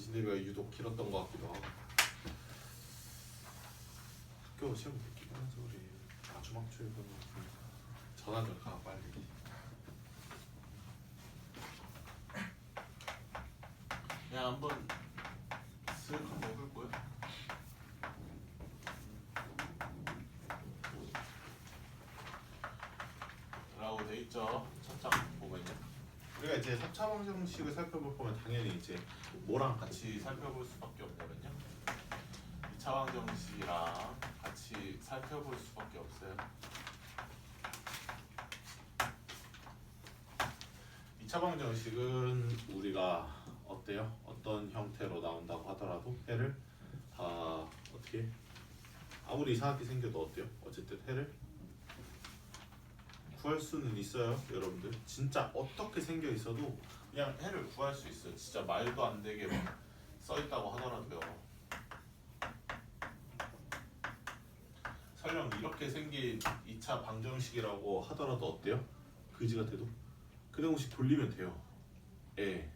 진대비가 유독 길었던 것 같기도 하고. 학교 시험 듣기도 하면서 우리 주막 출근 전화 좀 가 빨리. 그냥 한번 쓱 한번 해볼 거야. 라고 돼 있죠. 첫 장 보면요. 우리가 이제 3차 방정식을 살펴볼 거면 당연히 이제 뭐랑 같이 살펴볼 수밖에 없냐면요. 2차 방정식이랑 같이 살펴볼 수밖에 없어요. 2차 방정식은 우리가 어때요? 어떤 형태로 나온다고 하더라도 해를 다 어떻게 아무리 이상하게 생겨도 어때요? 어쨌든 해를 구할 수는 있어요, 여러분들. 진짜 어떻게 생겨 있어도 그냥 해를 구할 수 있어요. 진짜 말도 안 되게 막 써 있다고 하더라도요. 설령 이렇게 생긴 2차 방정식이라고 하더라도 어때요? 그지 같아도 그대공식 돌리면 돼요. 예,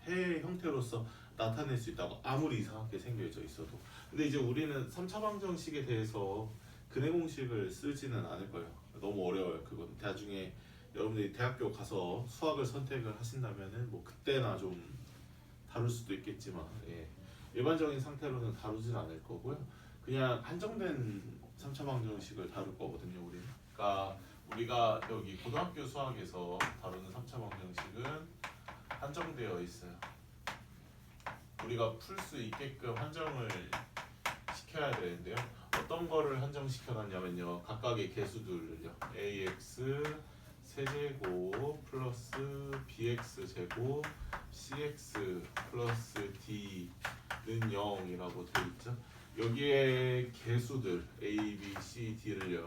해의 형태로서 나타낼 수 있다고 아무리 이상하게 생겨져 있어도. 근데 이제 우리는 3차 방정식에 대해서 근해공식을 쓰지는 않을 거예요. 너무 어려워요. 그건 나중에 여러분들이 대학교 가서 수학을 선택을 하신다면은 뭐 그때나 좀 다룰 수도 있겠지만, 예, 일반적인 상태로는 다루진 않을 거고요. 그냥 한정된 3차 방정식을 다룰 거거든요, 우리는. 그러니까 우리가 여기 고등학교 수학에서 다루는 3차 방정식은 한정되어 있어요. 우리가 풀 수 있게끔 한정을 시켜야 되는데요. 어떤 거를 한정시켜놨냐면요. 각각의 개수들을요. ax 세제곱 플러스 bx 제곱 cx 플러스 d는 0이라고 되어 있죠. 여기에 개수들 a, b, c, d를요.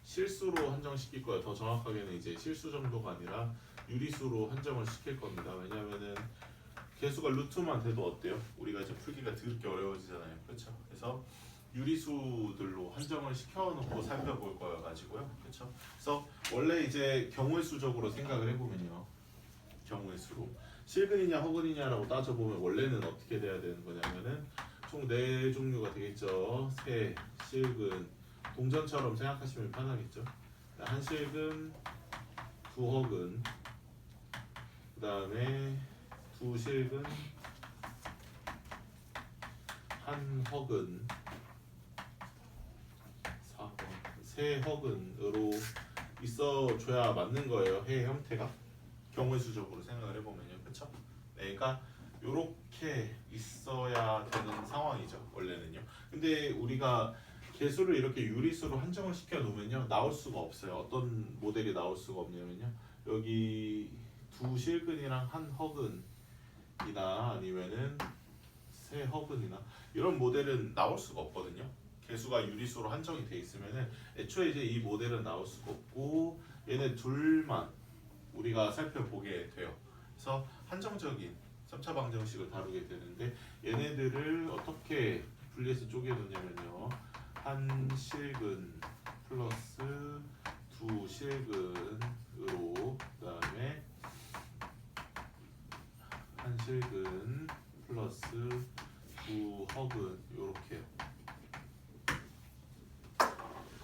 실수로 한정시킬 거예요. 더 정확하게는 이제 실수 정도가 아니라 유리수로 한정을 시킬 겁니다. 왜냐면은 개수가 루트만 돼도 어때요? 우리가 이제 풀기가 더럽게 어려워지잖아요. 그렇죠? 그래서 유리수들로 한정을 시켜놓고 살펴볼 거여 가지고요. 그렇죠? 그래서 원래 이제 경우의 수적으로 생각을 해보면요. 경우의 수로 실근이냐 허근이냐라고 따져보면 원래는 어떻게 돼야 되는 거냐면은 총 4종류가 되겠죠. 세, 실근, 동전처럼 생각하시면 편하겠죠. 한 실근, 두 허근, 그 다음에 두 실근, 한 허근, 세 허근으로 있어줘야 맞는 거예요. 해의 형태가 경우의 수적으로 생각을 해보면요, 그렇죠? 네, 그러니까 이렇게 있어야 되는 상황이죠, 원래는요. 근데 우리가 개수를 이렇게 유리수로 한정을 시켜 놓으면요, 나올 수가 없어요. 어떤 모델이 나올 수가 없냐면요, 여기 두 실근이랑 한 허근이나 아니면은 세 허근이나 이런 모델은 나올 수가 없거든요. 개수가 유리수로 한정이 돼 있으면은 애초에 이제 이 모델은 나올 수가 없고 얘네 둘만 우리가 살펴보게 돼요. 그래서 한정적인 3차 방정식을 다루게 되는데 얘네들을 어떻게 분리해서 쪼개놓냐면요. 한 실근 플러스 두 실근으로 그 다음에 한 실근 플러스 두 허근 이렇게요.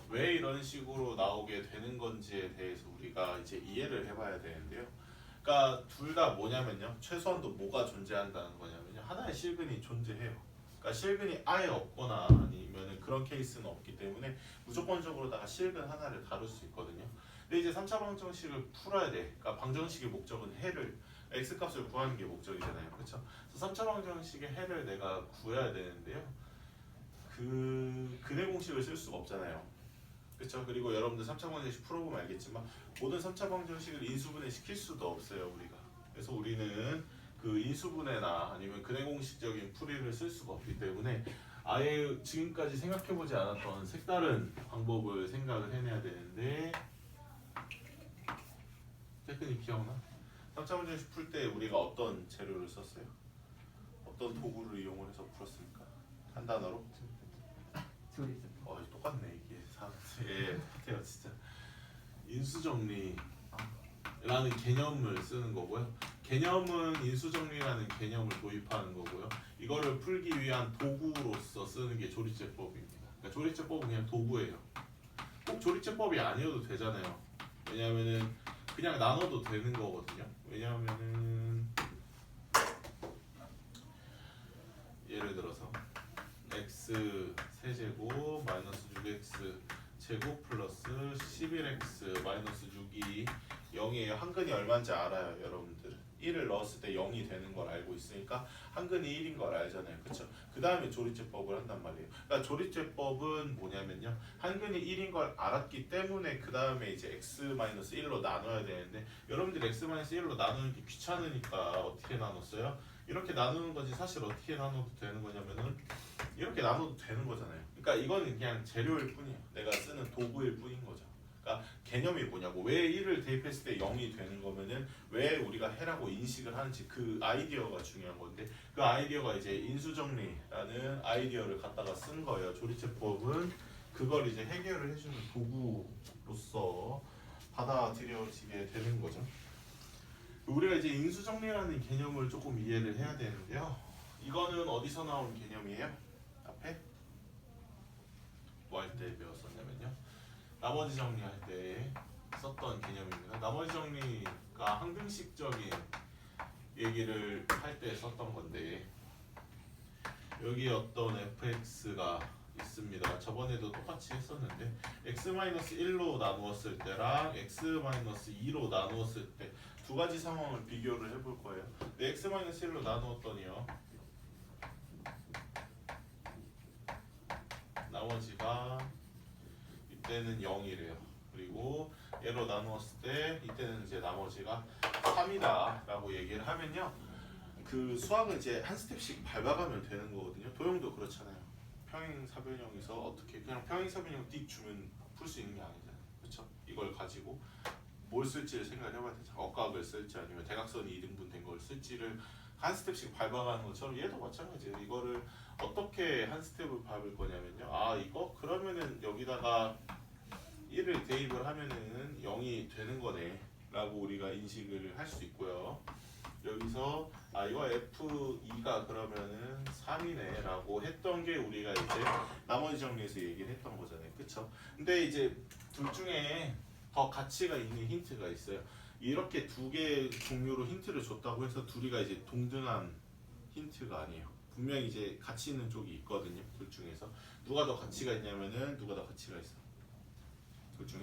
왜 이런 식으로 나오게 되는 건지에 대해서 우리가 이제 이해를 해봐야 되는데요. 그러니까 둘 다 뭐냐면요. 최소한도 뭐가 존재한다는 거냐면요. 하나의 실근이 존재해요. 그러니까 실근이 아예 없거나 아니면 그런 케이스는 없기 때문에 무조건적으로다가 실근 하나를 다룰 수 있거든요. 근데 이제 3차 방정식을 풀어야 돼. 그러니까 방정식의 목적은 해를 x값을 구하는 게 목적이잖아요. 그렇죠? 그래서 3차 방정식의 해를 내가 구해야 되는데요. 그 근해 공식을 쓸 수가 없잖아요. 그렇죠? 그리고 여러분들 3차 방정식 풀어보면 알겠지만 모든 3차 방정식을 인수분해 시킬 수도 없어요, 우리가. 그래서 우리는 그 인수분해나 아니면 근해 공식적인 풀이를 쓸 수가 없기 때문에 아예 지금까지 생각해보지 않았던 색다른 방법을 생각을 해내야 되는데 테크닉 기억나? 3차 방정식 풀 때 우리가 어떤 재료를 썼어요? 어떤 도구를 이용을 해서 풀었습니까? 한 단어로? 똑같네 이게. 예, 똑같아요 진짜. 인수정리라는 개념을 쓰는 거고요. 개념은 인수정리라는 개념을 도입하는 거고요. 이거를 풀기 위한 도구로서 쓰는 게 조리제법입니다. 그러니까 조리제법은 그냥 도구예요. 꼭 조리제법이 아니어도 되잖아요. 왜냐하면은 그냥 나눠도 되는 거거든요. 왜냐하면은 예를 들어서 x 세제곱 마이너스 6x 제곱 플러스 11x 마이너스 6이 0이에요. 한근이 얼마인지 알아요, 여러분들. 1을 넣었을 때 0이 되는 걸 알고 있으니까 한근이 1인 걸 알잖아요. 그쵸? 그 다음에 조리제법을 한단 말이에요. 그러니까 조리제법은 뭐냐면요. 한근이 1인 걸 알았기 때문에 그 다음에 이제 x-1로 나눠야 되는데 여러분들이 x-1로 나누는 게 귀찮으니까 어떻게 나눴어요? 이렇게 나누는 거지. 사실 어떻게 나눠도 되는 거냐면은 이렇게 나눠도 되는 거잖아요. 그러니까 이거는 그냥 재료일 뿐이에요. 내가 쓰는 도구일 뿐인 거죠. 그러니까 개념이 뭐냐고, 왜 1을 대입했을 때 0이 되는 거면은 왜 우리가 해라고 인식을 하는지 그 아이디어가 중요한 건데, 그 아이디어가 이제 인수정리라는 아이디어를 갖다가 쓴 거예요. 조리제법은 그걸 이제 해결을 해주는 도구로서 받아들여지게 되는 거죠. 우리가 이제 인수정리라는 개념을 조금 이해를 해야 되는데요. 이거는 어디서 나온 개념이에요? 앞에 뭐 할 때 배웠었냐면요. 나머지 정리할 때 썼던 개념입니다. 나머지 정리가 항등식적인 얘기를 할 때 썼던 건데, 여기 어떤 fx가 있습니다. 저번에도 똑같이 했었는데 x-1로 나누었을 때랑 x-2로 나누었을 때 두 가지 상황을 비교를 해볼 거예요. 근데 x-1로 나누었더니요, 나머지가 이때는 0이래요. 그리고 얘로 나누었을 때 이때는 이제 나머지가 3이다 라고 얘기를 하면요, 그 수학은 이제 한 스텝씩 밟아가면 되는 거거든요. 도형도 그렇잖아요. 평행사변형에서 어떻게 그냥 평행사변형 띡 주면 풀 수 있는 게 아니잖아요. 그렇죠? 이걸 가지고 뭘 쓸지를 생각을 해봐야 되죠. 억각을 쓸지 아니면 대각선이 2등분 된 걸 쓸지를 한 스텝씩 밟아가는 것처럼 얘도 마찬가지예요. 이거를 어떻게 한 스텝을 밟을 거냐면요, 아 이거 그러면은 여기다가 1을 대입을 하면은 0이 되는 거네 라고 우리가 인식을 할 수 있고요. 여기서 아 이거 F2가 그러면은 3이네 라고 했던 게 우리가 이제 나머지 정리에서 얘기를 했던 거잖아요. 그쵸? 근데 이제 둘 중에 더 가치가 있는 힌트가 있어요. 이렇게 두 개 종류로 힌트를 줬다고 해서 둘이가 이제 동등한 힌트가 아니에요. 분명히 이제 가치 있는 쪽이 있거든요. 둘 중에서 누가 더 가치가 있냐면은 누가 더 가치가 있어? 둘 중에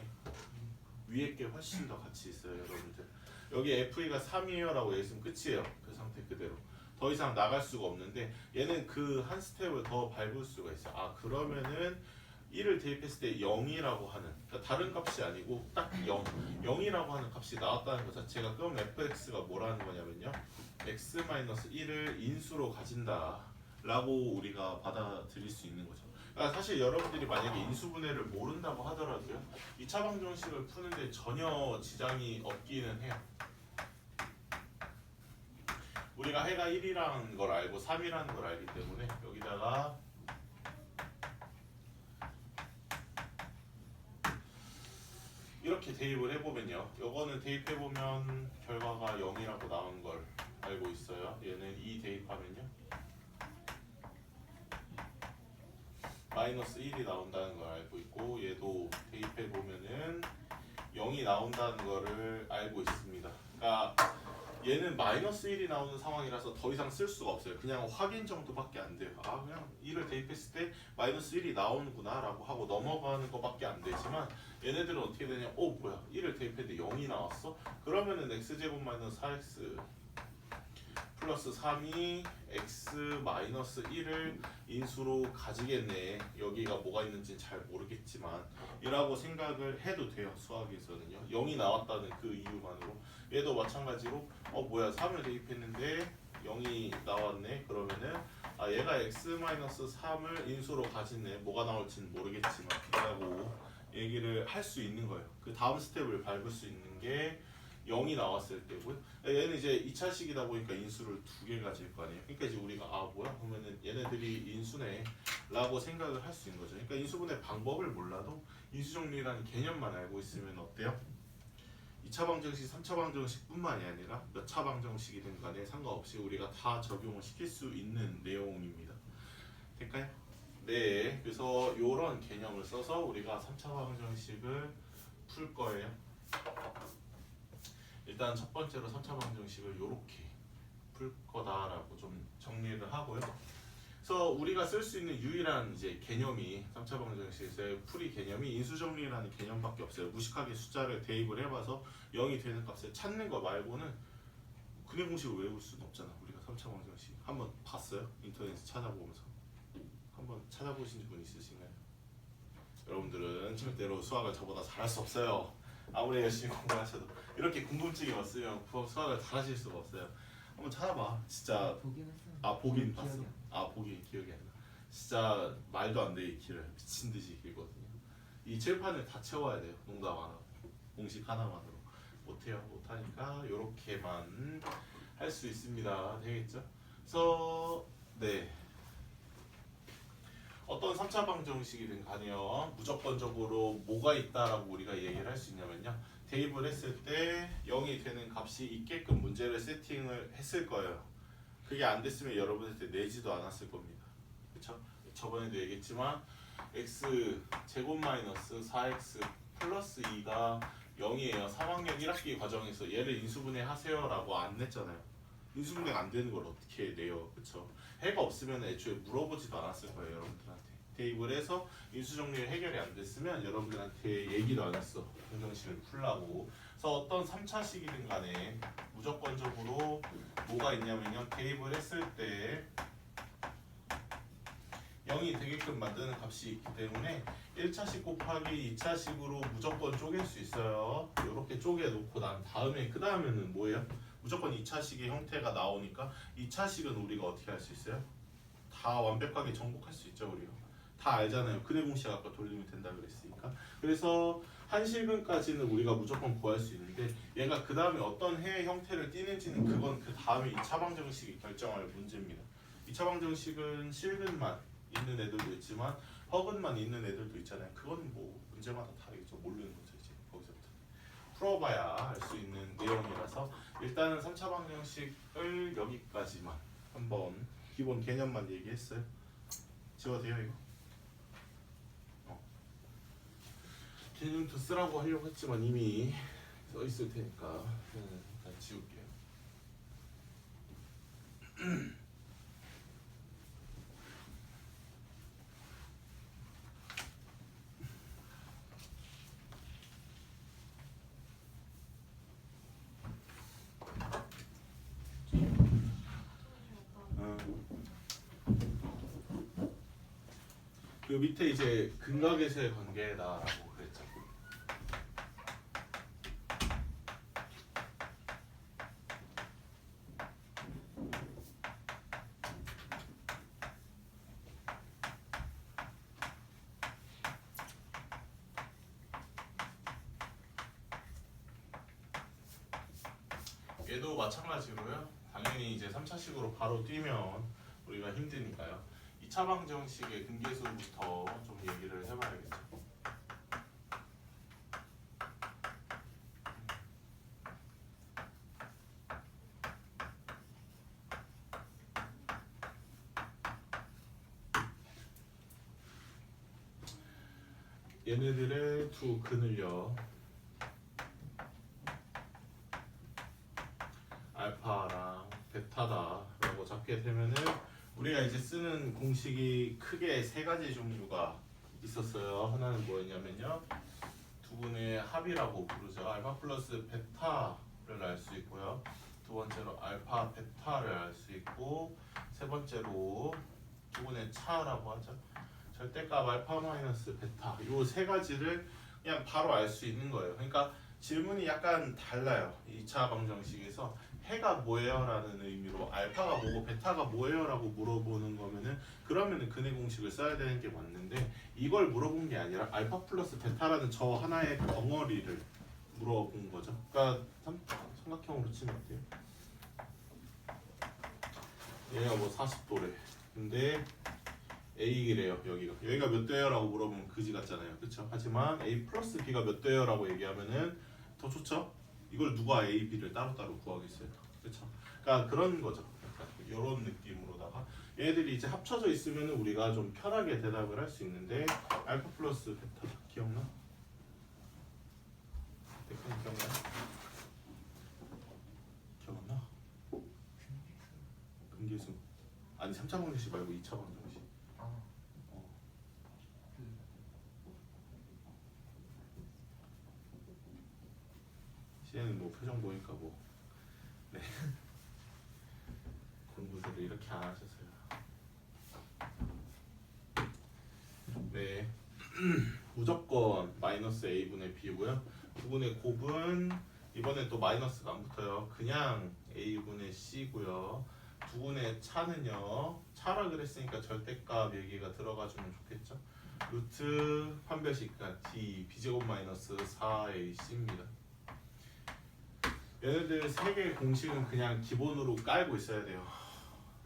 위에 게 훨씬 더 가치 있어요, 여러분들. 여기 FE가 3이에요 라고 얘기했으면 끝이에요. 그 상태 그대로 더 이상 나갈 수가 없는데, 얘는 그 한 스텝을 더 밟을 수가 있어요. 아 그러면은 1을 대입했을 때 0이라고 하는, 그러니까 다른 값이 아니고 딱 0이라고 하는 값이 나왔다는 것 자체가, 그럼 fx가 뭐라는 거냐면요, x-1을 인수로 가진다 라고 우리가 받아들일 수 있는 거죠. 그러니까 사실 여러분들이 만약에 인수분해를 모른다고 하더라도요, 2차 방정식을 푸는데 전혀 지장이 없기는 해요. 우리가 해가 1이라는 걸 알고 3이라는 걸 알기 때문에 여기다가 이렇게 대입을 해보면요, 요거는 대입해보면 결과가 0이라고 나온 걸 알고 있어요. 얘는 2 대입하면요 마이너스 1이 나온다는 걸 알고 있고, 얘도 대입해보면은 0이 나온다는 거를 알고 있습니다. 그러니까 얘는 마이너스 1이 나오는 상황이라서 더 이상 쓸 수가 없어요. 그냥 확인 정도밖에 안 돼요. 아 그냥 1을 대입했을 때 마이너스 1이 나오는구나 라고 하고 넘어가는 것밖에 안 되지만, 얘네들은 어떻게 되냐, 뭐야 1을 대입했는데 0이 나왔어? 그러면은 x제곱 마이너스 4x 플러스 3이 x 마이너스 1을 인수로 가지겠네. 여기가 뭐가 있는지는 잘 모르겠지만 이라고 생각을 해도 돼요. 수학에서는요, 0이 나왔다는 그 이유만으로. 얘도 마찬가지로 뭐야 3을 대입했는데 0이 나왔네. 그러면은 아 얘가 x-3을 인수로 가지네. 뭐가 나올지는 모르겠지만 라고 얘기를 할 수 있는 거예요. 그 다음 스텝을 밟을 수 있는 게 0이 나왔을 때고요. 얘는 이제 2차식이다 보니까 인수를 두 개 가질 거 아니에요. 그러니까 이제 우리가 아 뭐야 그러면은 얘네들이 인수네 라고 생각을 할 수 있는 거죠. 그러니까 인수분해 방법을 몰라도 인수정리라는 개념만 알고 있으면 어때요? 2차 방정식, 3차 방정식뿐만이 아니라 몇 차 방정식이든 간에 상관없이 우리가 다 적용을 시킬 수 있는 내용입니다. 될까요? 네, 그래서 이런 개념을 써서 우리가 3차 방정식을 풀 거예요. 일단 첫 번째로 3차 방정식을 이렇게 풀 거다라고 좀 정리를 하고요. 그래서 우리가 쓸 수 있는 유일한 이제 개념이 3차 방정식에서의 풀이 개념이 인수정리라는 개념밖에 없어요. 무식하게 숫자를 대입을 해봐서 0이 되는 값을 찾는 거 말고는 근해 공식을 외울 수는 없잖아. 우리가 3차 방정식 한번 봤어요? 인터넷에 찾아보면서 한번 찾아보신 분 있으신가요? 여러분들은 절대로 수학을 저보다 잘할 수 없어요. 아무리 열심히 공부하셔도 이렇게 궁금증이 왔으면 수학을 잘하실 수가 없어요. 한번 찾아봐. 진짜 보긴 했어요. 보긴 봤어. 기억이 보긴 기억이 안 나. 진짜 말도 안 돼. 이 길을 미친 듯이 길거든요. 이 칠판을 다 채워야 돼요. 농담 안 하고 공식 하나만으로 못해요. 못하니까 이렇게만 할 수 있습니다. 되겠죠? 그래서 네. 어떤 3차 방정식이든 간에요. 무조건적으로 뭐가 있다라고 우리가 얘기를 할 수 있냐면요. 대입을 했을 때 0이 되는 값이 있게끔 문제를 세팅을 했을 거예요. 그게 안 됐으면 여러분한테 내지도 않았을 겁니다. 그쵸? 저번에도 얘기했지만 x 제곱 마이너스 4x 플러스 2가 0이에요. 3학년 1학기 과정에서 얘를 인수분해 하세요 라고 안 냈잖아요. 인수분해가 안 되는 걸 어떻게 내요. 그쵸? 해가 없으면 애초에 물어보지도 않았을 거예요. 여러분들한테. 대입을 해서 인수정리를 해결이 안 됐으면 여러분들한테 얘기도 안 했어. 방정식을 풀라고. 그래서 어떤 3차식이든 간에 무조건적으로 뭐가 있냐면요. 대입을 했을 때 0이 되게끔 만드는 값이 있기 때문에 1차식 곱하기 2차식으로 무조건 쪼갤 수 있어요. 이렇게 쪼개놓고 난 다음에 그 다음에는 뭐예요? 무조건 2차식의 형태가 나오니까 2차식은 우리가 어떻게 할 수 있어요? 다 완벽하게 정복할 수 있죠. 우리가 다 알잖아요. 근해 공식 아까 돌리면 된다 그랬으니까. 그래서 한식은까지는 우리가 무조건 구할 수 있는데 얘가 그 다음에 어떤 해의 형태를 띠는지는 그건 그 다음에 2차 방정식이 결정할 문제입니다. 2차 방정식은 실근만 있는 애들도 있지만 허근만 있는 애들도 있잖아요. 그건 뭐 문제마다 다르겠죠. 모르는 거죠. 이제 거기서부터 풀어봐야 알 수 있는 내용이라서 일단은 3차 방정식을 여기까지만 한번 기본 개념만 얘기했어요. 지워도 돼요 이거? 개념도 쓰라고 하려고 했지만 이미 써 있을 테니까 일단 지울게요. 그 밑에 이제 근각에서의 관계다라고 그랬죠. 얘도 마찬가지로요. 당연히 이제 3차식으로 바로 뛰면 우리가 힘드니까요. 2차 방정식의 근계수부터 좀 얘기를 해봐야겠죠. 얘네들의 두 근을요. 알파랑 베타다라고 잡게 되면은 우리가 이제 쓰는 공식이 크게 세 가지 종류가 있었어요. 하나는 뭐였냐면요. 두 분의 합이라고 부르죠. 알파 플러스 베타를 알 수 있고요. 두 번째로 알파 베타를 알 수 있고 세 번째로 두 분의 차라고 하죠. 절대값 알파 마이너스 베타 이 세 가지를 그냥 바로 알 수 있는 거예요. 그러니까 질문이 약간 달라요. 2차 방정식에서 해가 뭐예요? 라는 의미로 알파가 뭐고 베타가 뭐예요? 라고 물어보는 거면은 그러면은 근해 공식을 써야 되는 게 맞는데 이걸 물어본 게 아니라 알파 플러스 베타라는 저 하나의 덩어리를 물어본 거죠. 그러니까 삼각형으로 치면 어때요? 얘가 뭐 40도래. 근데 A래요. 여기가 몇 대요? 라고 물어보면 그지 같잖아요. 그렇죠? 하지만 A 플러스 B가 몇 대요? 라고 얘기하면은 더 좋죠? 이걸 누가 A, B를 따로따로 구하겠어요. 그렇죠? 그러니까 그런 거죠. 약간 이런 느낌으로다가 얘들이 이제 합쳐져 있으면 우리가 좀 편하게 대답을 할 수 있는데 알파 플러스 베타 기억나? 대표님 기억나요? 기억나? 근계수 아니 3차 방정식 말고 2차 방정식. 아, 어. 시에는 뭐 표정 보니까 뭐 네. 공부를 이렇게 안 하셔서요. 네. 무조건 마이너스 a분의 b고요. 두분의 곱은 이번에 또 마이너스가 안 붙어요. 그냥 a분의 c고요. 두분의 차는요. 차라 그랬으니까 절대값 얘기가 들어가주면 좋겠죠. 루트 판별식가 d b제곱 마이너스 4ac입니다. 얘네들 세 개의 공식은 그냥 기본으로 깔고 있어야 돼요.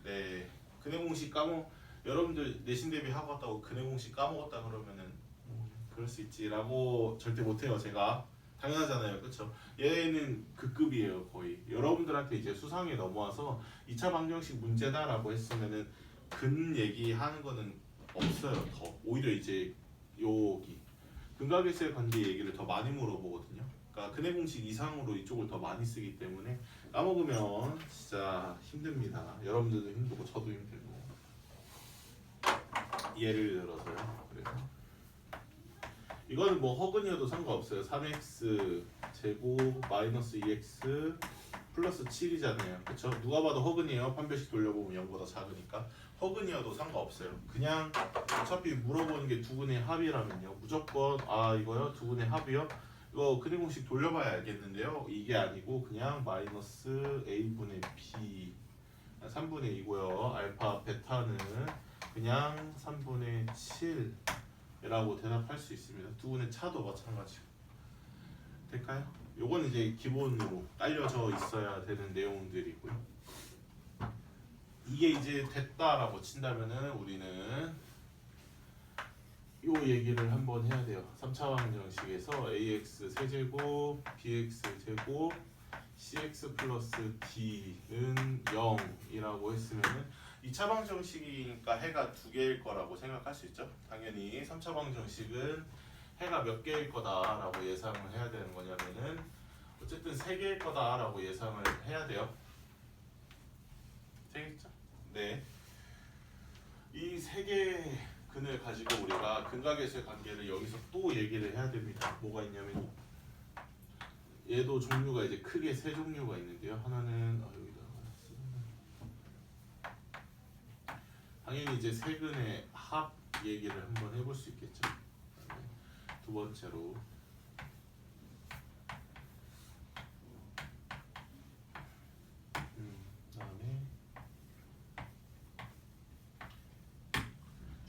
네. 근해 공식 여러분들 내신 대비 하고 왔다고 근해 공식 까먹었다 그러면은 그럴 수 있지라고 절대 못해요. 제가 당연하잖아요, 그렇죠? 얘는 그 급이에요, 거의. 여러분들한테 이제 수상에 넘어와서 2차 방정식 문제다라고 했으면은 근 얘기하는 거는 없어요. 더 오히려 이제 여기 근각일수의 관계 얘기를 더 많이 물어보거든요. 그러니까 근해 공식 이상으로 이쪽을 더 많이 쓰기 때문에 까먹으면 진짜 힘듭니다. 여러분들도 힘들고 저도 힘들고. 예를 들어서요. 그래서 이거는 뭐 허근이어도 상관없어요. 3x 제곱 마이너스 2x 플러스 7이잖아요. 그쵸? 누가 봐도 허근이에요. 판별식 돌려보면 0보다 작으니까. 허근이어도 상관없어요. 그냥 어차피 물어보는 게 두근의 합이라면요. 무조건 이거요? 두근의 합이요? 이거 근해 공식 돌려봐야 알겠는데요. 이게 아니고 그냥 마이너스 a분의 b 3분의 2고요. 알파 베타는 그냥 3분의 7이라고 대답할 수 있습니다. 두분의 차도 마찬가지고. 될까요? 요건 이제 기본으로 깔려져 있어야 되는 내용들이고요. 이게 이제 됐다라고 친다면은 우리는 요 얘기를 한번 해야 돼요. 3차 방정식에서 ax 세제곱 bx 제곱 cx 플러스 d는 0이라고 했으면은 2차 방정식이니까 해가 두 개일 거라고 생각할 수 있죠. 당연히 3차 방정식은 해가 몇 개일 거다라고 예상을 해야 되는 거냐면은 어쨌든 세 개일 거다라고 예상을 해야 돼요. 되겠죠? 네. 이 세 개의 근을 가지고 우리가 근각에서의 관계를 여기서 또 얘기를 해야 됩니다. 뭐가 있냐면 얘도 종류가 이제 크게 세 종류가 있는데요. 하나는 여기다가 당연히 이제 세근의 합 얘기를 한번 해볼 수 있겠죠. 두 번째로 그다음에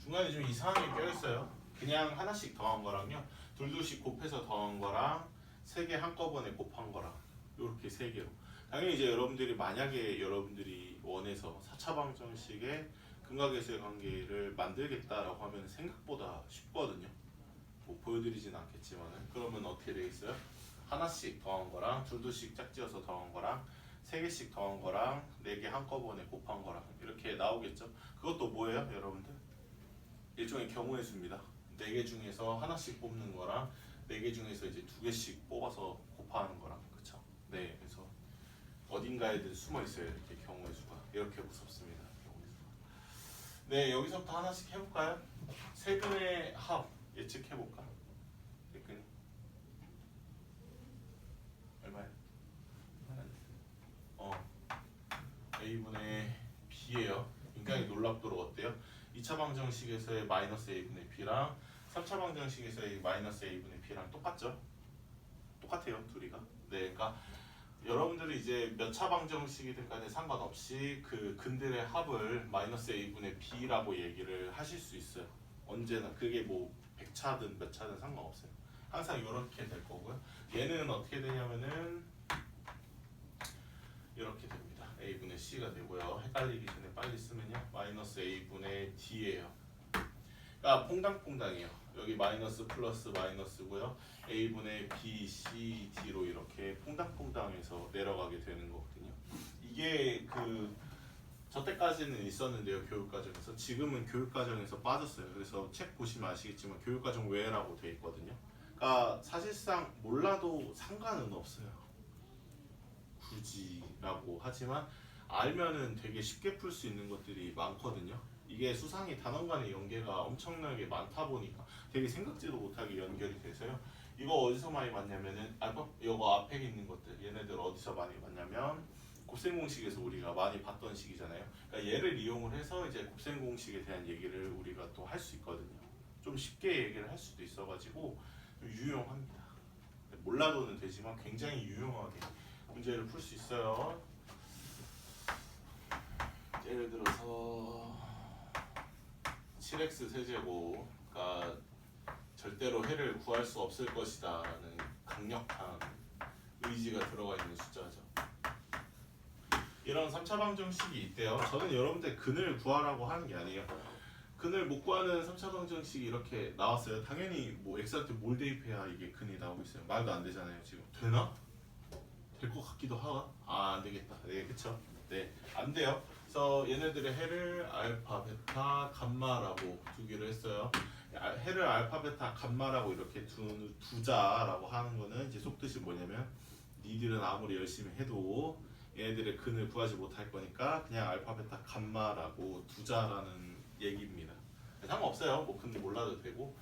중간에 좀 이상하게 껴있어요. 그냥 하나씩 더한 거랑요, 둘둘씩 곱해서 더한 거랑 세 개 한꺼번에 곱한 거랑 이렇게 세 개로. 당연히 이제 여러분들이 만약에 여러분들이 원해서 4차 방정식의 근각에서의 관계를 만들겠다라고 하면 생각보다 쉽거든요. 뭐 보여드리진 않겠지만은. 그러면 어떻게 되겠어요? 하나씩 더한 거랑 둘둘씩 짝지어서 더한 거랑 세 개씩 더한 거랑 네 개 한꺼번에 곱한 거랑 이렇게 나오겠죠. 그것도 뭐예요, 여러분들? 일종의 경우의 수입니다. 4개 중에서 하나씩 뽑는 거랑 4개 중에서 이제 2개씩 뽑아서 곱하는 거랑, 그쵸? 네, 그래서 어딘가에든 숨어 있어요. 이렇게 경우의 수가 이렇게 무섭습니다. 경우의 수가. 네, 여기서부터 하나씩 해볼까요? 세근의 합 예측해 볼까? 세근이 얼마야? a분의 b예요. 굉장히 놀랍도록 어때요? 2차 방정식에서의 마이너스 a분의 b랑 3차 방정식에서의 마이너스 a분의 b랑 똑같죠? 똑같아요, 둘이가. 네, 그러니까 여러분들이 이제 몇 차 방정식이든 간에 상관없이 그 근들의 합을 마이너스 a분의 b라고 얘기를 하실 수 있어요. 언제나 그게 뭐 100차든 몇 차든 상관없어요. 항상 이렇게 될 거고요. 얘는 어떻게 되냐면은 이렇게 됩니다. a분의 c가 되고요. 헷갈리기 전에 빨리 쓰면요. 마이너스 a분의 d예요. 그러니까 퐁당퐁당이에요. 여기 마이너스 플러스 마이너스고요. a분의 b, c, d로 이렇게 퐁당퐁당해서 내려가게 되는 거거든요. 이게 저 때까지는 있었는데요, 교육과정에서. 지금은 교육과정에서 빠졌어요. 그래서 책 보시면 아시겠지만 교육과정 외라고 돼 있거든요. 그러니까 사실상 몰라도 상관은 없어요. 굳이라고 하지만 알면은 되게 쉽게 풀 수 있는 것들이 많거든요. 이게 수상이 단원 간의 연계가 엄청나게 많다 보니까 되게 생각지도 못하게 연결이 돼서요. 이거 어디서 많이 봤냐면은 이거 앞에 있는 것들 얘네들 어디서 많이 봤냐면 곱셈 공식에서 우리가 많이 봤던 식이잖아요. 그러니까 얘를 이용을 해서 이제 곱셈 공식에 대한 얘기를 우리가 또 할 수 있거든요. 좀 쉽게 얘기를 할 수도 있어가지고 좀 유용합니다. 몰라도는 되지만 굉장히 유용하게 문제를 풀 수 있어요. 예를 들어서 7x 세제곱가 절대로 해를 구할 수 없을 것이다라는 강력한 의지가 들어가 있는 숫자죠. 이런 3차 방정식이 있대요. 저는 여러분들 근을 구하라고 하는 게 아니에요. 근을 못 구하는 3차 방정식이 이렇게 나왔어요. 당연히 뭐 x한테 뭘 대입해야 이게 근이 나오고 있어요. 말도 안 되잖아요. 지금 되나? 될 것 같기도 하가? 안 되겠다. 네, 그쵸? 네, 안 돼요. 그래서 얘네들의 해를 알파, 베타, 감마라고 두기로 했어요. 해를 알파, 베타, 감마라고 이렇게 두자라고 하는 거는 이제 속뜻이 뭐냐면 니들은 아무리 열심히 해도 얘네들의 근을 구하지 못할 거니까 그냥 알파, 베타, 감마라고 두자라는 얘기입니다. 상관없어요. 뭐 근데 몰라도 되고.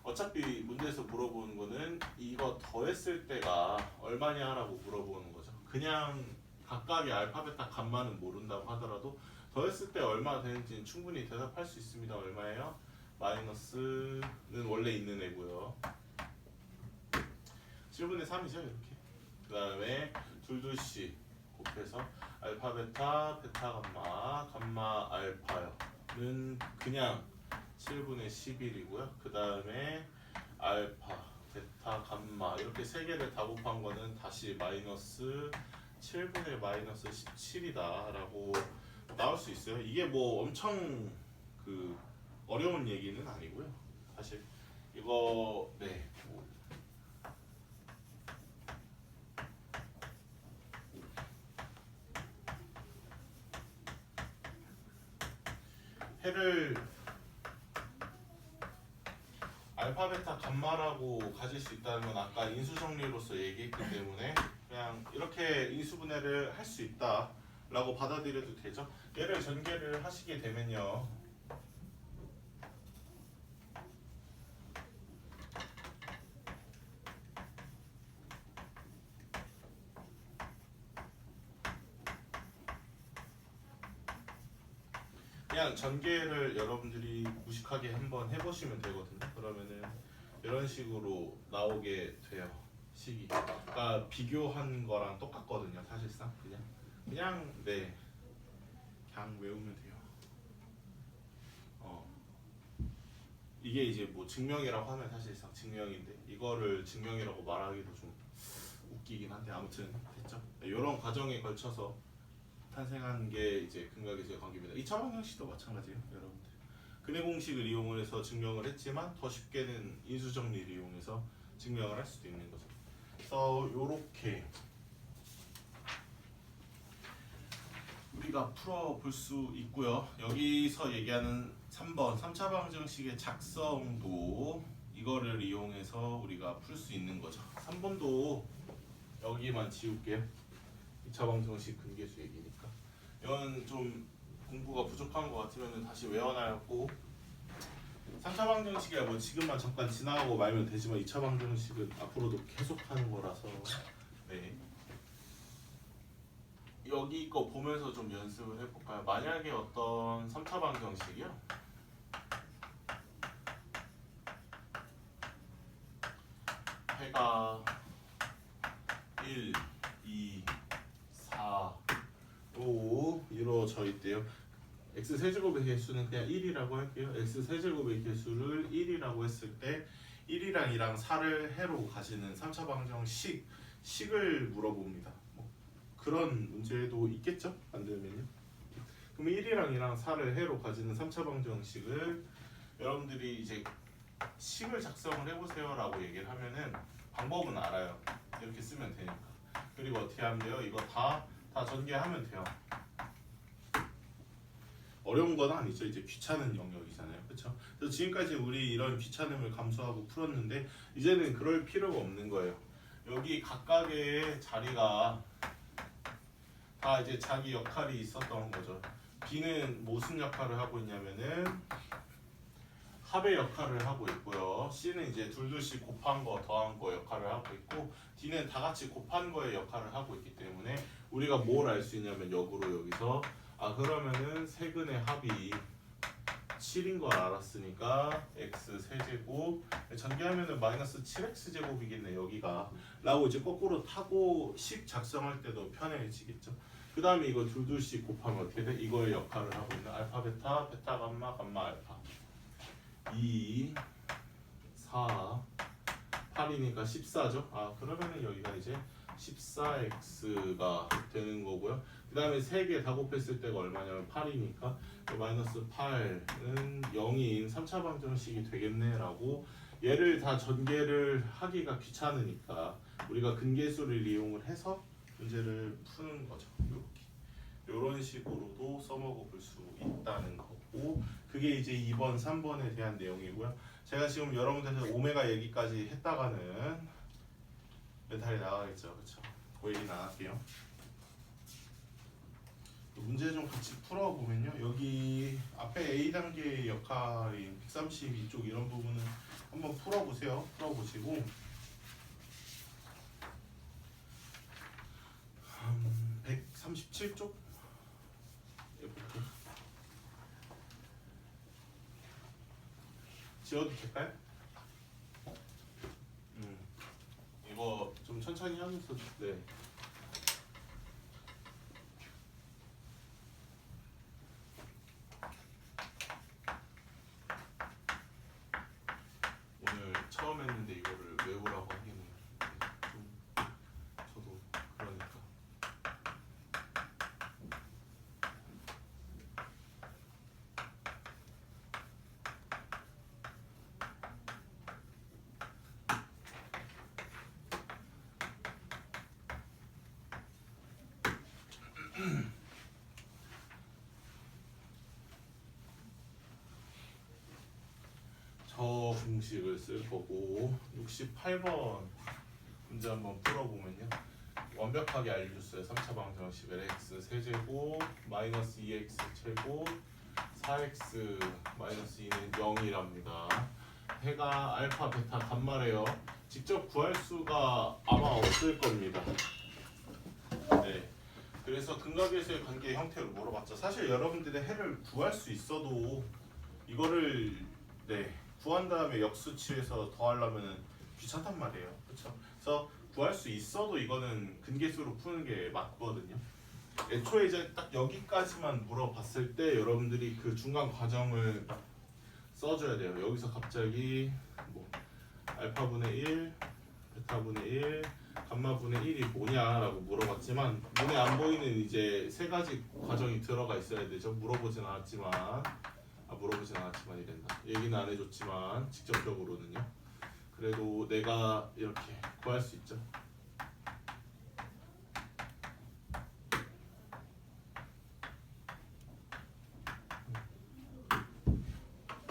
어차피 문제에서 물어보는 거는 이거 더했을 때가 얼마냐라고 물어보는 거죠. 그냥 각각의 알파, 베타, 감마는 모른다고 하더라도 더했을 때 얼마 되는지는 충분히 대답할 수 있습니다. 얼마예요? 마이너스는 원래 있는 애고요. 7분의 3이죠 이렇게. 그 다음에 둘씩 곱해서 알파, 베타, 베타, 감마, 감마, 알파는 그냥 7분의 11이고요. 그 다음에 알파, 베타, 감마 이렇게 세 개를 다 곱한 거는 다시 마이너스 7분의 마이너스 17이다 라고 나올 수 있어요. 이게 뭐 엄청 어려운 얘기는 아니고요. 사실 이거 네. 해를 알파, 베타, 감마라고 가질 수 있다는 건 아까 인수정리로서 얘기했기 때문에 그냥 이렇게 인수분해를 할 수 있다라고 받아들여도 되죠. 얘를 전개를 하시게 되면요. 그냥 전개를 여러분들이 무식하게 한번 해보시면 되거든요. 그러면은 이런 식으로 나오게 돼요. 식이. 그러니까 비교한 거랑 똑같거든요. 사실상 그냥 네, 그냥 외우면 돼요. 이게 이제 뭐 증명이라고 하면 사실상 증명인데 이거를 증명이라고 말하기도 좀 웃기긴 한데 아무튼 됐죠. 이런 과정에 걸쳐서 탄생한 게 이제 근각에서의 관계입니다. 2차 방정식도 마찬가지예요, 여러분들. 근의 공식을 이용을 해서 증명을 했지만 더 쉽게는 인수정리를 이용해서 증명을 할 수도 있는 거죠. 그래서 요렇게 우리가 풀어볼 수 있고요. 여기서 얘기하는 3번 3차 방정식의 작성도 이거를 이용해서 우리가 풀 수 있는 거죠. 3번도 여기만 지울게요. 2차 방정식 근계수 얘기니까. 이건 좀 공부가 부족한 것 같으면 다시 외워놔야고 3차 방정식이야 뭐 지금만 잠깐 지나가고 말면 되지만 2차 방정식은 앞으로도 계속 하는 거라서 네. 여기 거 보면서 좀 연습을 해볼까요? 만약에 어떤 3차 방정식이요. 해가 1, 2, 4로 이루어져 있대요. x 세제곱의 개수는 그냥 1이라고 할게요. x 세제곱의 개수를 1이라고 했을 때 1이랑 2랑 4를 해로 가지는 3차 방정식을 물어봅니다. 뭐 그런 문제도 있겠죠? 만들면요. 그럼 1이랑 2랑 4를 해로 가지는 3차 방정식을 여러분들이 이제 식을 작성을 해보세요라고 얘기를 하면은 방법은 알아요. 이렇게 쓰면 되니까. 그리고 어떻게 하면 돼요? 이거 다 전개하면 돼요. 어려운 건 아니죠. 이제 귀찮은 영역이잖아요. 그렇죠? 그래서 지금까지 우리 이런 귀찮음을 감수하고 풀었는데 이제는 그럴 필요가 없는 거예요. 여기 각각의 자리가 다 이제 자기 역할이 있었던 거죠. B는 무슨 역할을 하고 있냐면은 합의 역할을 하고 있고요. C는 이제 둘둘씩 곱한 거 더한 거 역할을 하고 있고 D는 다 같이 곱한 거의 역할을 하고 있기 때문에 우리가 뭘 알 수 있냐면 역으로 여기서 그러면은 세근의 합이 7인 걸 알았으니까 x 세제곱 전개하면은 마이너스 7x 제곱이겠네 여기가 라고 이제 거꾸로 타고 식 작성할 때도 편해지겠죠. 그 다음에 이거 둘둘씩 곱하면 어떻게 돼? 이거의 역할을 하고 있는 알파 베타 베타 감마 감마 알파 2 4 8이니까 14죠. 그러면은 여기가 이제 14x가 되는 거고요. 그 다음에 3개 다 곱했을 때가 얼마냐면 8이니까 마이너스 8은 0인 3차 방정식이 되겠네 라고 얘를 다 전개를 하기가 귀찮으니까 우리가 근계수를 이용을 해서 문제를 푸는 거죠. 이런 식으로도 써먹어 볼 수 있다는 거고 그게 이제 2번, 3번에 대한 내용이고요. 제가 지금 여러분들한테 오메가 얘기까지 했다가는 메탈이 나가겠죠. 그렇죠? 그 얘기는 안 할게요. 문제 좀 같이 풀어보면요. 여기 앞에 A 단계의 역할인 132쪽 이런 부분은 한번 풀어보세요. 풀어보시고 137쪽 지워도 될까요? 이거 좀 천천히 하면서 네. 오늘 처음 했는데 이거를 외우라고 하기는 좀 저도 그러니까 저 공식을 쓸 거고 68번 문제 한번 풀어보면요. 완벽하게 알려줬어요. 3차 방정식을 x 세제곱 마이너스 2x 제곱 4x 마이너스 2는 0이랍니다. 해가 알파 베타 감마래요. 직접 구할 수가 아마 없을 겁니다. 네. 그래서 근각에서의 관계 형태로 물어봤죠. 사실 여러분들의 해를 구할 수 있어도 이거를 구한 다음에 역수치해서 더하려면 귀찮단 말이에요. 그렇죠? 그래서 구할 수 있어도 이거는 근계수로 푸는 게 맞거든요. 애초에 이제 딱 여기까지만 물어봤을 때 여러분들이 그 중간 과정을 써줘야 돼요. 여기서 갑자기 뭐 알파분의 1, 베타분의 1, 감마분의 1이 뭐냐라고 물어봤지만 눈에 안 보이는 이제 세 가지 과정이 들어가 있어야 되죠. 물어보진 않았지만 이랬나 얘기는 안 해줬지만 직접적으로는요. 그래도 내가 이렇게 구할 수 있죠.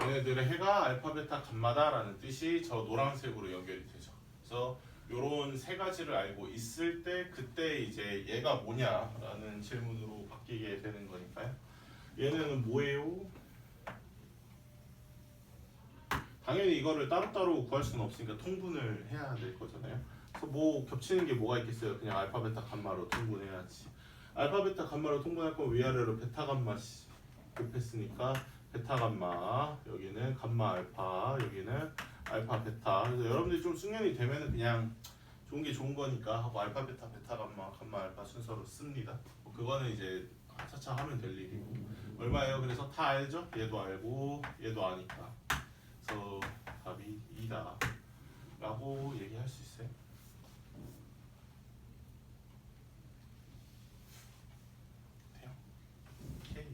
얘네들의 해가 알파 베타 감마다라는 뜻이 저 노란색으로 연결이 되죠. 그래서 요런 세 가지를 알고 있을 때 그때 이제 얘가 뭐냐라는 질문으로 바뀌게 되는 거니까요. 얘네는 뭐예요? 당연히 이거를 따로따로 구할 수는 없으니까 통분을 해야 될 거잖아요. 그래서 뭐 겹치는 게 뭐가 있겠어요? 그냥 알파 베타 감마로 통분해야지. 알파 베타 감마로 통분할 거면 위아래로 베타 감마 곱했으니까 베타 감마, 여기는 감마 알파, 여기는 알파 베타. 그래서 여러분들이 좀 숙련이 되면은 그냥 좋은 게 좋은 거니까 하고 알파 베타 베타 감마 감마 알파 순서로 씁니다. 그거는 이제 차차 하면 될 일이고. 얼마예요? 그래서 다 알죠? 얘도 알고 얘도 아니까. 그래서 답이 2다 라고 얘기할 수 있어요. 돼요? 오케이.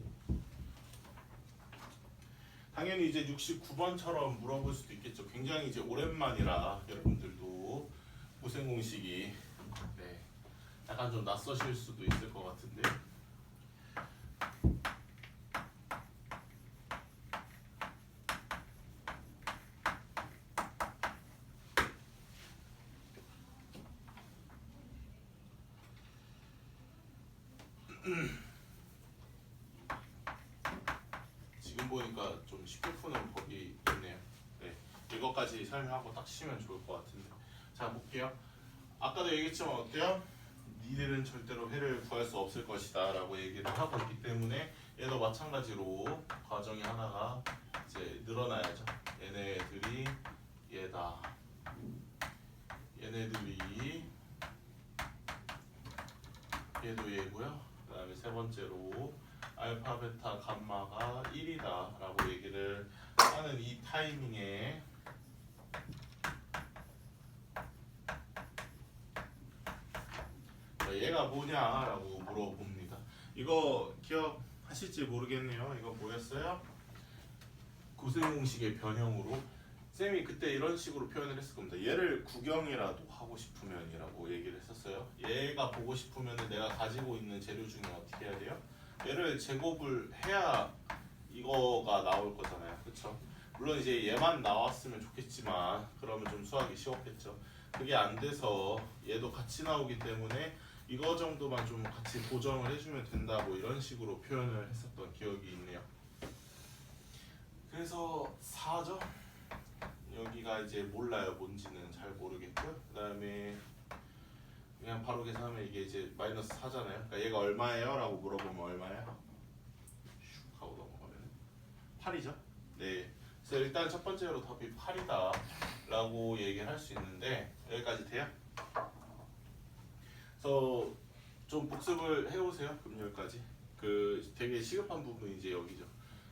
당연히 이제 69번처럼 물어볼 수도 있겠죠. 굉장히 이제 오랜만이라 여러분들도 고생 공식이 네, 약간 좀 낯서실 수도 있을 것 같은데 지금 보니까 좀 쉽게 푸는 법이 있네요. 네, 이것까지 설명하고 딱 치면 좋을 것 같은데 자 볼게요. 아까도 얘기했지만 어때요? 니들은 절대로 해를 구할 수 없을 것이다 라고 얘기를 하고 있기 때문에 얘도 마찬가지로 과정이 하나가 이제 늘어나야죠. 얘네들이 얘다. 얘네들이 얘도 얘고요. 그 다음에 세 번째로 알파, 베타, 감마가 1이다 라고 얘기를 하는 이 타이밍에 얘가 뭐냐라고 물어봅니다. 이거 기억하실지 모르겠네요. 이거 뭐였어요? 고생 공식의 변형으로 쌤이 그때 이런 식으로 표현을 했을 겁니다. 얘를 구경이라도 하고 싶으면이라고 얘기를 했었어요. 얘가 보고 싶으면 내가 가지고 있는 재료 중에 어떻게 해야 돼요? 얘를 제곱을 해야 이거가 나올 거잖아요. 그쵸? 물론 이제 얘만 나왔으면 좋겠지만 그러면 좀 수학이 쉬웠겠죠. 그게 안 돼서 얘도 같이 나오기 때문에 이거 정도만 좀 같이 고정을 해주면 된다 뭐 이런 식으로 표현을 했었던 기억이 있네요. 그래서 4죠? 여기가 이제 몰라요. 뭔지는 잘 모르겠고요. 그 다음에 그냥 바로 계산하면 이게 이제 마이너스 4잖아요. 그러니까 얘가 얼마예요? 라고 물어보면 얼마예요? 슉 하고 넘어가면 8이죠. 네. 그래서 일단 첫 번째로 답이 8이다 라고 얘기를 할 수 있는데 여기까지 돼요? 그래서 좀 복습을 해오세요. 금요일까지. 그 되게 시급한 부분이 이제 여기죠.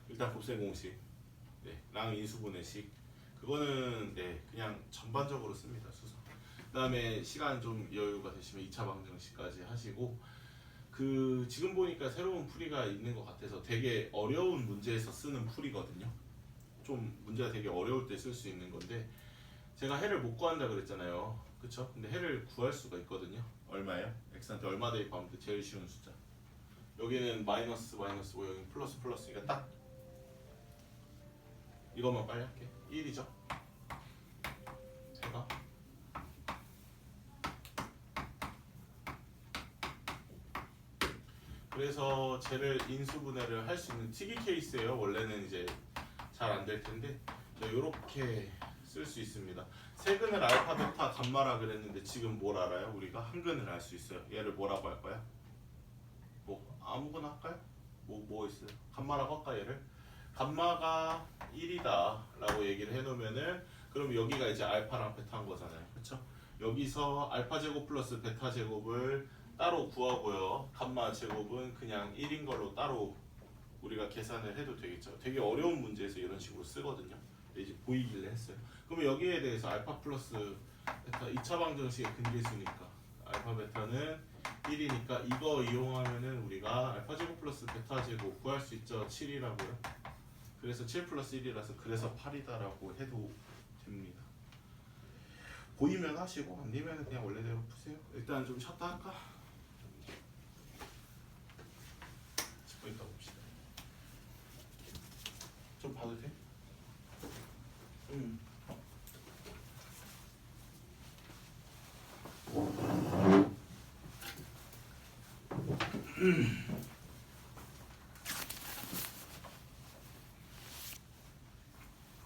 일단 곱셈 공식, 네, 랑 인수분해 식. 그거는 네 그냥 전반적으로 씁니다. 수서. 그다음에 시간 좀 여유가 되시면 2차 방정식까지 하시고 그 지금 보니까 새로운 풀이가 있는 것 같아서 되게 어려운 문제에서 쓰는 풀이거든요. 좀 문제가 되게 어려울 때 쓸 수 있는 건데 제가 해를 못 구한다 그랬잖아요. 그쵸? 근데 해를 구할 수가 있거든요. 얼마예요? x한테 얼마 대입하면 돼? 제일 쉬운 숫자. 여기는 마이너스 마이너스고 여기는 플러스 플러스니까 딱 이것만 빨리 할게. 1이죠. 제가 그래서 쟤를 인수분해를 할 수 있는 특이 케이스예요. 원래는 이제 잘 안 될 텐데 이렇게 쓸 수 있습니다. 세근을 알파, 베타, 감마라 그랬는데 지금 뭘 알아요? 우리가 한근을 알 수 있어요. 얘를 뭐라고 할 거야? 뭐 아무거나 할까요? 뭐 있어요? 감마라고 할까 얘를? 감마가 1이다 라고 얘기를 해놓으면은 그럼 여기가 이제 알파랑 베타인 거잖아요. 그쵸? 여기서 알파 제곱 플러스 베타 제곱을 따로 구하고요. 감마 제곱은 그냥 1인 걸로 따로 우리가 계산을 해도 되겠죠. 되게 어려운 문제에서 이런 식으로 쓰거든요. 이제 보이길래 했어요. 그러면 여기에 대해서 알파 플러스 베타 2차 방정식의 근계수니까 알파 베타는 1이니까 이거 이용하면은 우리가 알파 제곱 플러스 베타 제곱 구할 수 있죠. 7이라고요. 그래서 7 플러스 1이라서 그래서 8이다라고 해도 됩니다. 보이면 하시고 안 되면 그냥 원래대로 푸세요. 일단 좀 쉬었다 할까? 10분 있다 봅시다. 좀 봐도 돼?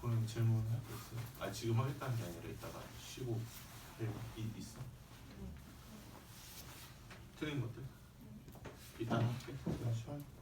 본인 질문을 하고 있어요. 아 지금 하겠다는 게 아니라 이따가 쉬고 있어? 틀린 것들? 이따 할게. 그냥 쉬어요.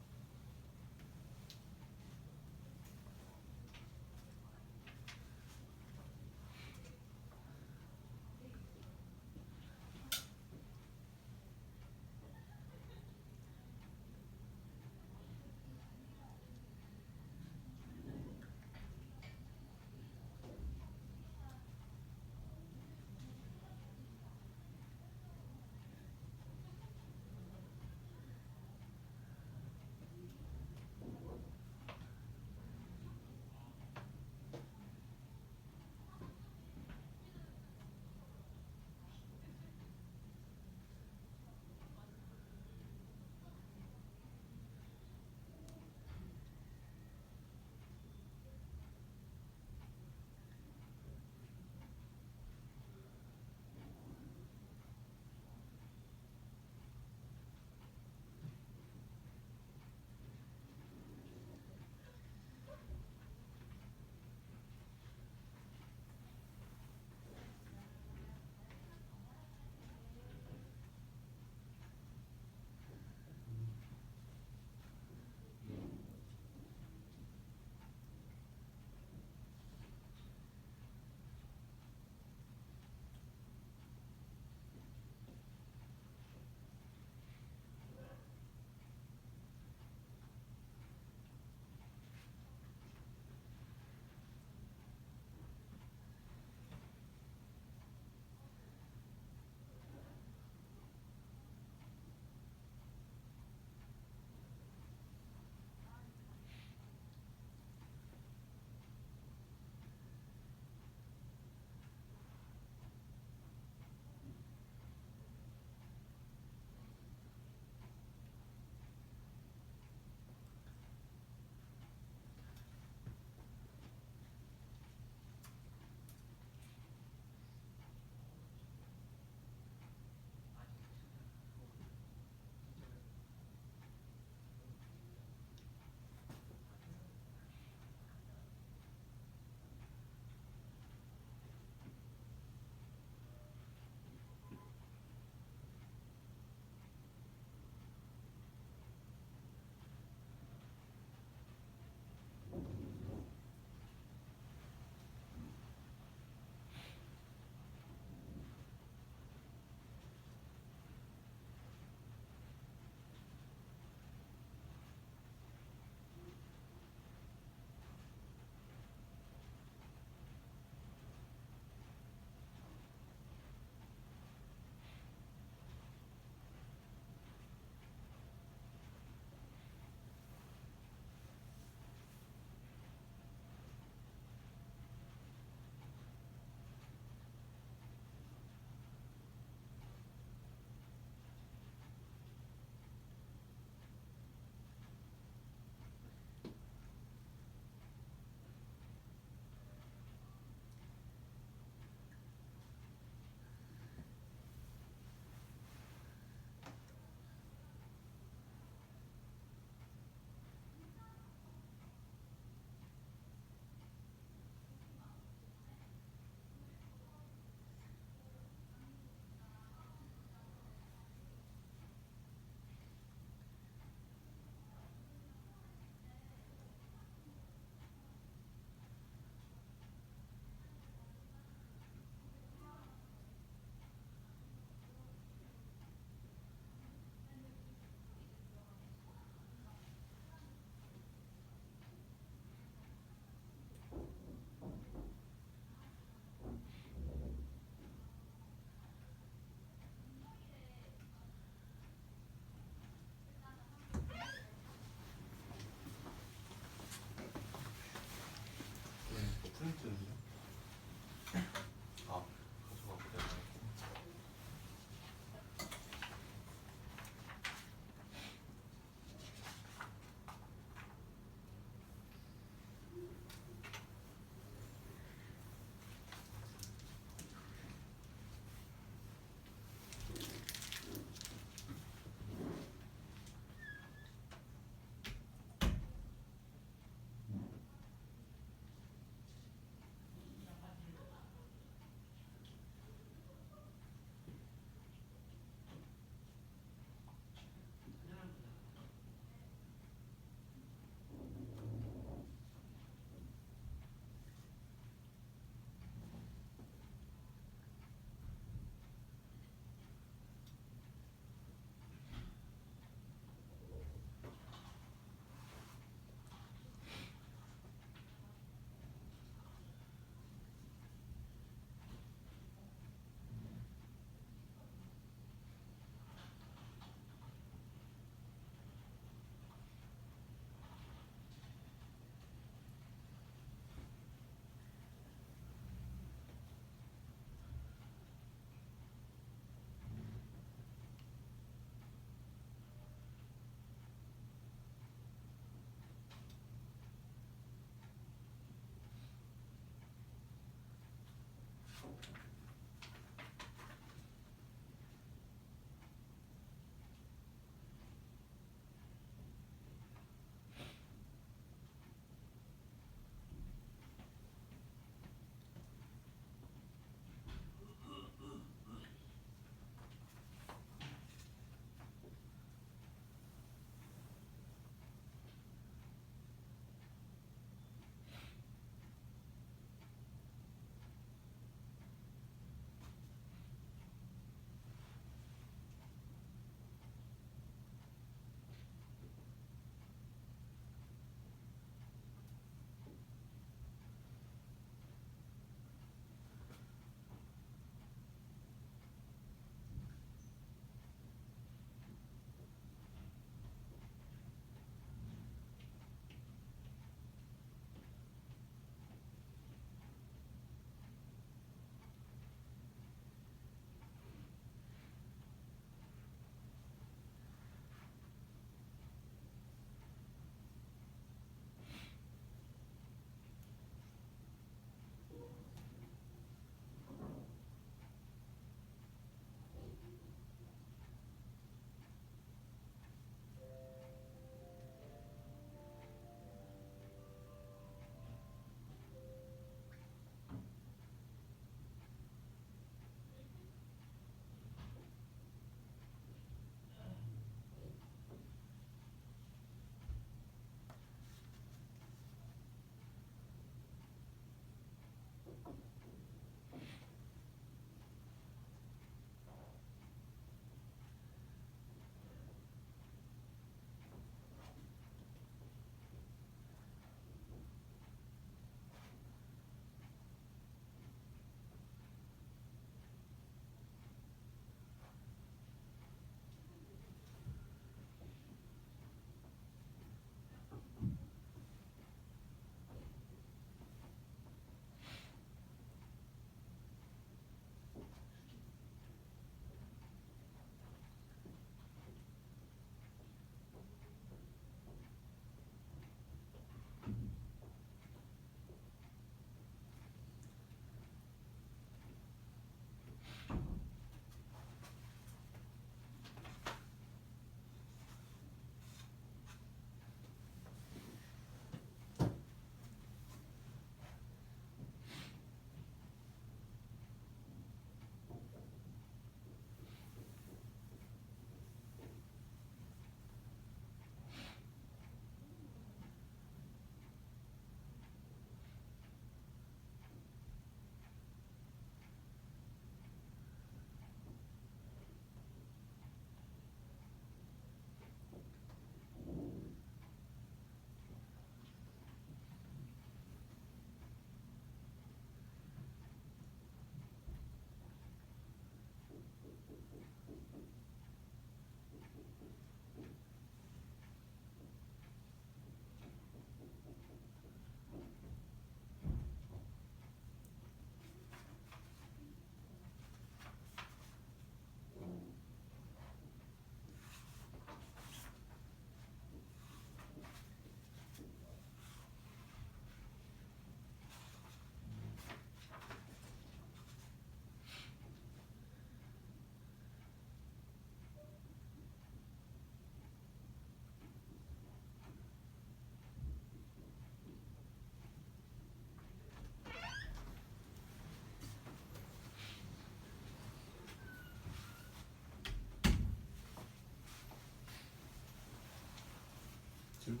질문?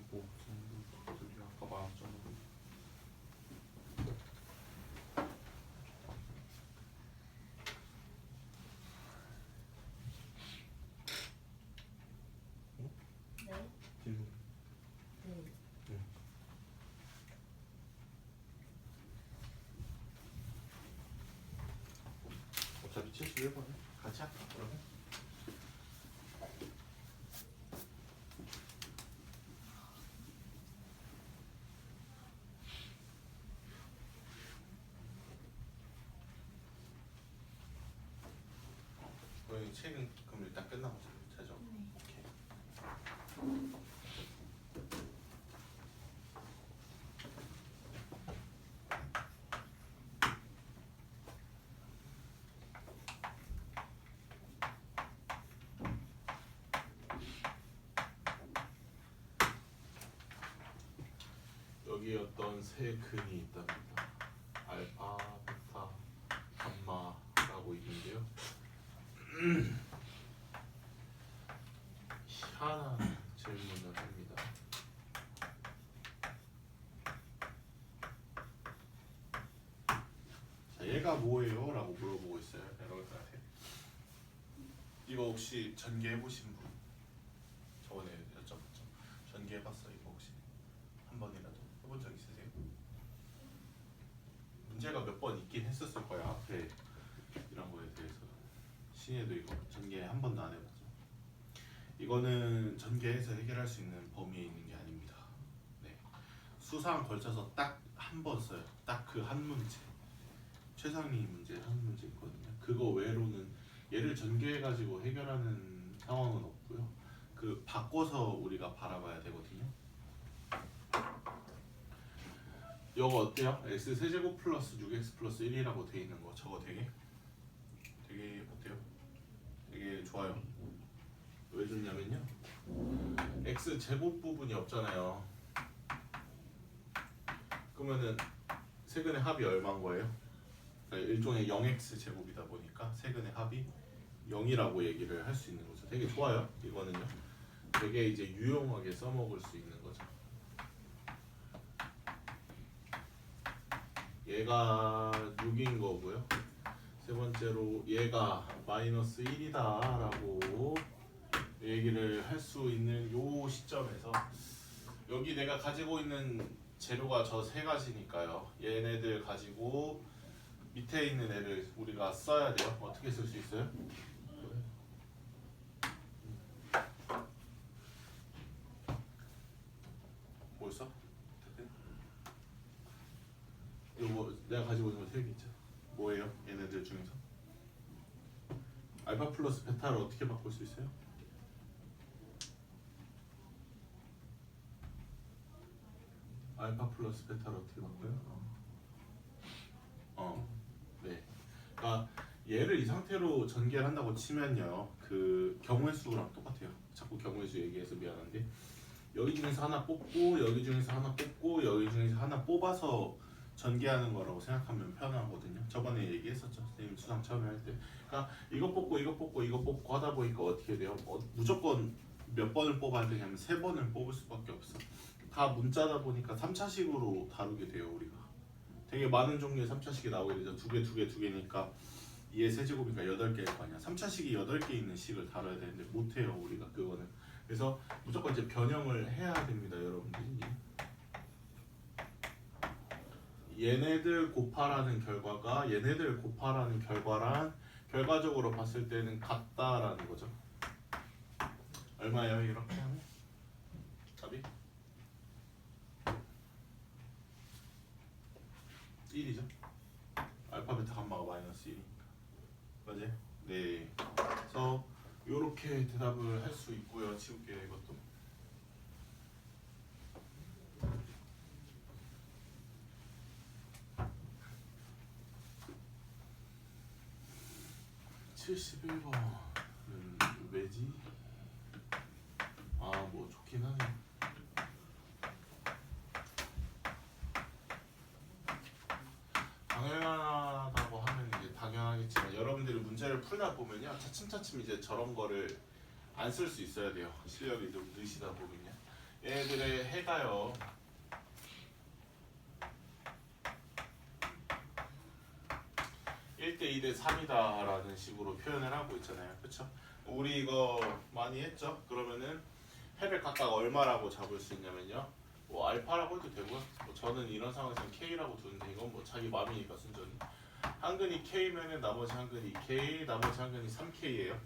뭐 정도 아까 말했잖아. 네. 질문. 네. 응. 어차피 71번에 같이 할까 그러면? 저희 책은 그럼 일단 끝나고 자죠. 오케이. 여기 어떤 세 근이 있답니다. 알파, 베타, 감마라고 있는데요. 하나 질문을 합니다. 자, 얘가 뭐예요? 라고 물어보고 있어요. 여러분들한테. 이거 혹시 전개해보신 분? 저번에 여쭤봤죠. 전개해봤어요? 이거 혹시? 한 번이라도 해본 적 있으세요? 문제가 몇 번 있긴 했었을 거예요. 앞에 이런 거에 대해서. 신예도 이거 전개 한 번도 안 해봤죠. 이거는 전개해서 해결할 수 있는 범위에 있는 게 아닙니다. 네. 수상 걸쳐서 딱 한 번 써요. 딱 그 한 문제. 최상위 문제 한 문제 있거든요. 그거 외로는 얘를 전개해가지고 해결하는 상황은 없고요. 그 바꿔서 우리가 바라봐야 되거든요. 이거 어때요? x 세제곱 플러스 6x 플러스 1이라고 돼 있는 거 저거 되게 어때요? 되게 좋아요. 왜 좋냐면요. x 제곱 부분이 없잖아요. 그러면은 세근의 합이 얼마인 거예요? 그러니까 일종의 0x 제곱이다 보니까 세근의 합이 0이라고 얘기를 할 수 있는 거죠. 되게 좋아요. 이거는요. 되게 이제 유용하게 써먹을 수 있는 거죠. 얘가 6인 거고요. 세 번째로 얘가 마이너스 1이다 라고 얘기를 할 수 있는 요 시점에서 여기 내가 가지고 있는 재료가 저 세 가지니까요. 얘네들 가지고 밑에 있는 애를 우리가 써야 돼요. 어떻게 쓸 수 있어요? 뭘 써? 이거 뭐 내가 가지고 있는 거 세 개 있죠. 뭐예요? 얘네들 중에서 알파 플러스 베타를 어떻게 바꿀 수 있어요? 알파 플러스 베타를 어떻게 바꿔요? 네. 그러니까 얘를 이 상태로 전개를 한다고 치면요, 그 경우의 수랑 똑같아요. 자꾸 경우의 수 얘기해서 미안한데 여기 중에서 하나 뽑고 여기 중에서 하나 뽑고 여기 중에서 하나 뽑아서 전개하는 거라고 생각하면 편하거든요. 저번에 얘기했었죠, 선생님 수상 처음에 할 때. 그러니까 이거 뽑고 이거 뽑고 이거 뽑고 하다 보니까 어떻게 돼요? 무조건 몇 번을 뽑아야 되냐면 세 번을 뽑을 수밖에 없어. 다 문자다 보니까 3차식으로 다루게 돼요 우리가. 되게 많은 종류의 3차식이 나오게 되죠. 두 개 니까 2의 세제곱이니까 8개일 거 아니야. 3차식이 8개 있는 식을 다뤄야 되는데 못해요 우리가 그거는. 그래서 무조건 이제 변형을 해야 됩니다 여러분들이. 얘네들 곱하라는 결과가 얘네들 곱하라는 결과랑 결과적으로 봤을 때는 같다라는 거죠. 얼마예요 이렇게 하면? 답이? 1이죠. 알파 베타 감마가 마이너스 1이니까. 맞아요? 네. 그래서 이렇게 대답을 할 수 있고요. 지울게요 이것도. (71번은) 왜지? 아 뭐 좋긴 하네. 당연하다고 하면 이제 당연하겠지만 여러분들이 문제를 풀다 보면요 차츰차츰 이제 저런 거를 안 쓸 수 있어야 돼요. 실력이 좀 느시다 보면요. 얘들의 해가요. (1대 2대 3이다라는 식으로 표현을 하고 있잖아요. 그쵸? 우리 이거 많이 했죠? 그러면은 해를 각각 얼마라고 잡을 수 있냐면요. 뭐 알파라고 해도 되고요. 뭐 저는 이런 상황에서는 K라고 두는데 이건 뭐 자기 맘이니까 순전히. 한근이 K면은 나머지 한근이 K, 나머지 한근이 3K예요.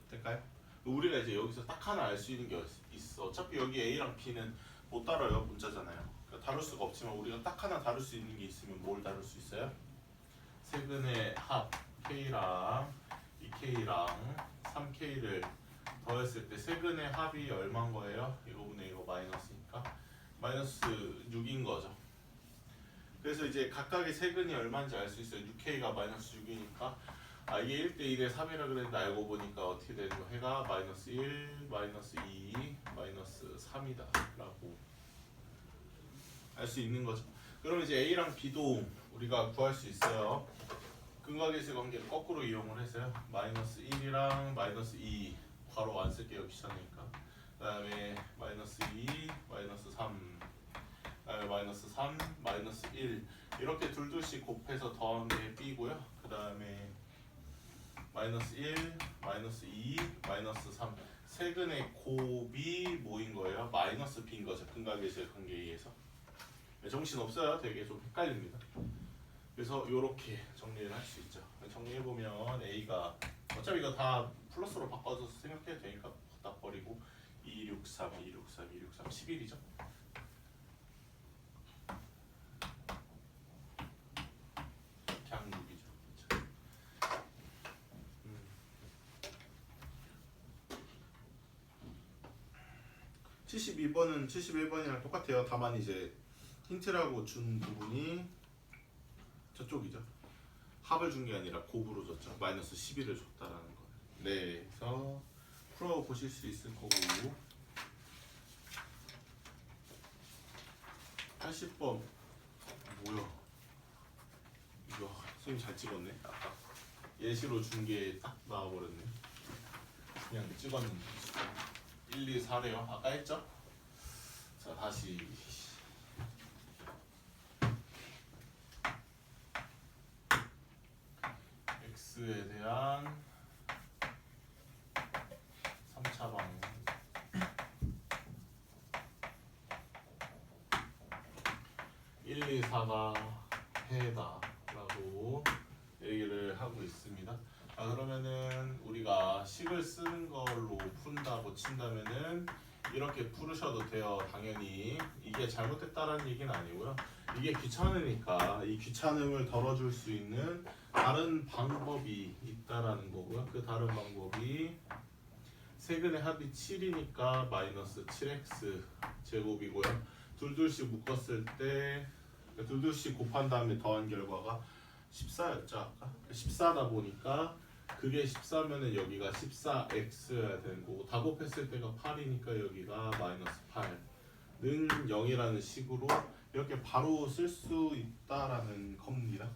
될까요? 우리가 이제 여기서 딱 하나 알 수 있는 게 있어. 어차피 여기 A랑 B는 못 다뤄요. 문자잖아요. 그러니까 다룰 수가 없지만 우리가 딱 하나 다룰 수 있는 게 있으면 뭘 다룰 수 있어요? 세근의 합 K랑 2K랑 3K를 더했을 때 세근의 합이 얼마인 거예요? 이거분의 이거 마이너스니까 마이너스 6인 거죠. 그래서 이제 각각의 세근이 얼마인지 알 수 있어요. 6K가 마이너스 6이니까 이게 1대 1대 3이라 그랬는데 알고 보니까 어떻게 되는 거? 해가 마이너스 1, 마이너스 2, 마이너스 3이다 라고 알 수 있는 거죠. 그러면 이제 A랑 B도 우리가 구할 수 있어요. 근각계수 관계를 거꾸로 이용을 해서요. 마이너스 1이랑 마이너스 2 괄호 안 쓸게요. 귀찮으니까. 그 다음에 마이너스 2, 마이너스 3, 그 다음에 마이너스 3, 마이너스 1 이렇게 둘둘씩 곱해서 더한 게 B고요. 그 다음에 마이너스 1, 마이너스 2, 마이너스 3 세근의 곱이 뭐인 거예요? 마이너스 B인 거죠. 근각계수의 관계에 의해서. 정신 없어요. 되게 좀 헷갈립니다. 그래서 이렇게 정리를 할 수 있죠. 정리해보면 A가 어차피 이거 다 플러스로 바꿔서 생각해도 되니까 딱 버리고 263, 263, 263, 11이죠. 그냥 6이죠. 72번은 71번이랑 똑같아요. 다만 이제 힌트라고 준 부분이 저쪽이죠. 합을 준 게 아니라 곱으로 줬죠. 마이너스 11을 줬다라는 거예요. 네, 그래서 풀어보실 수 있을 거고 80번 뭐야? 이거 선생님 잘 찍었네. 아까 예시로 준 게 딱 나와버렸네. 그냥 찍었는데 1, 2, 4래요. 아까 했죠? 자 다시 x에 대한 3차 방향 1, 2, 4가 해다 라고 얘기를 하고 있습니다. 그러면은 우리가 식을 쓰는 걸로 푼다고 친다면은 이렇게 풀으셔도 돼요. 당연히 이게 잘못됐다라는 얘기는 아니고요. 이게 귀찮으니까 이 귀찮음을 덜어줄 수 있는 다른 방법이 있다라는 거고요. 그 다른 방법이 세근의 합이 7이니까 마이너스 7x 제곱이고요. 둘둘씩 묶었을 때 둘둘씩 곱한 다음에 더한 결과가 14였죠 아까? 14다 보니까 그게 14면은 여기가 14x여야 되는 거고 다 곱했을 때가 8이니까 여기가 마이너스 8는 0이라는 식으로 이렇게 바로 쓸 수 있다라는 겁니다.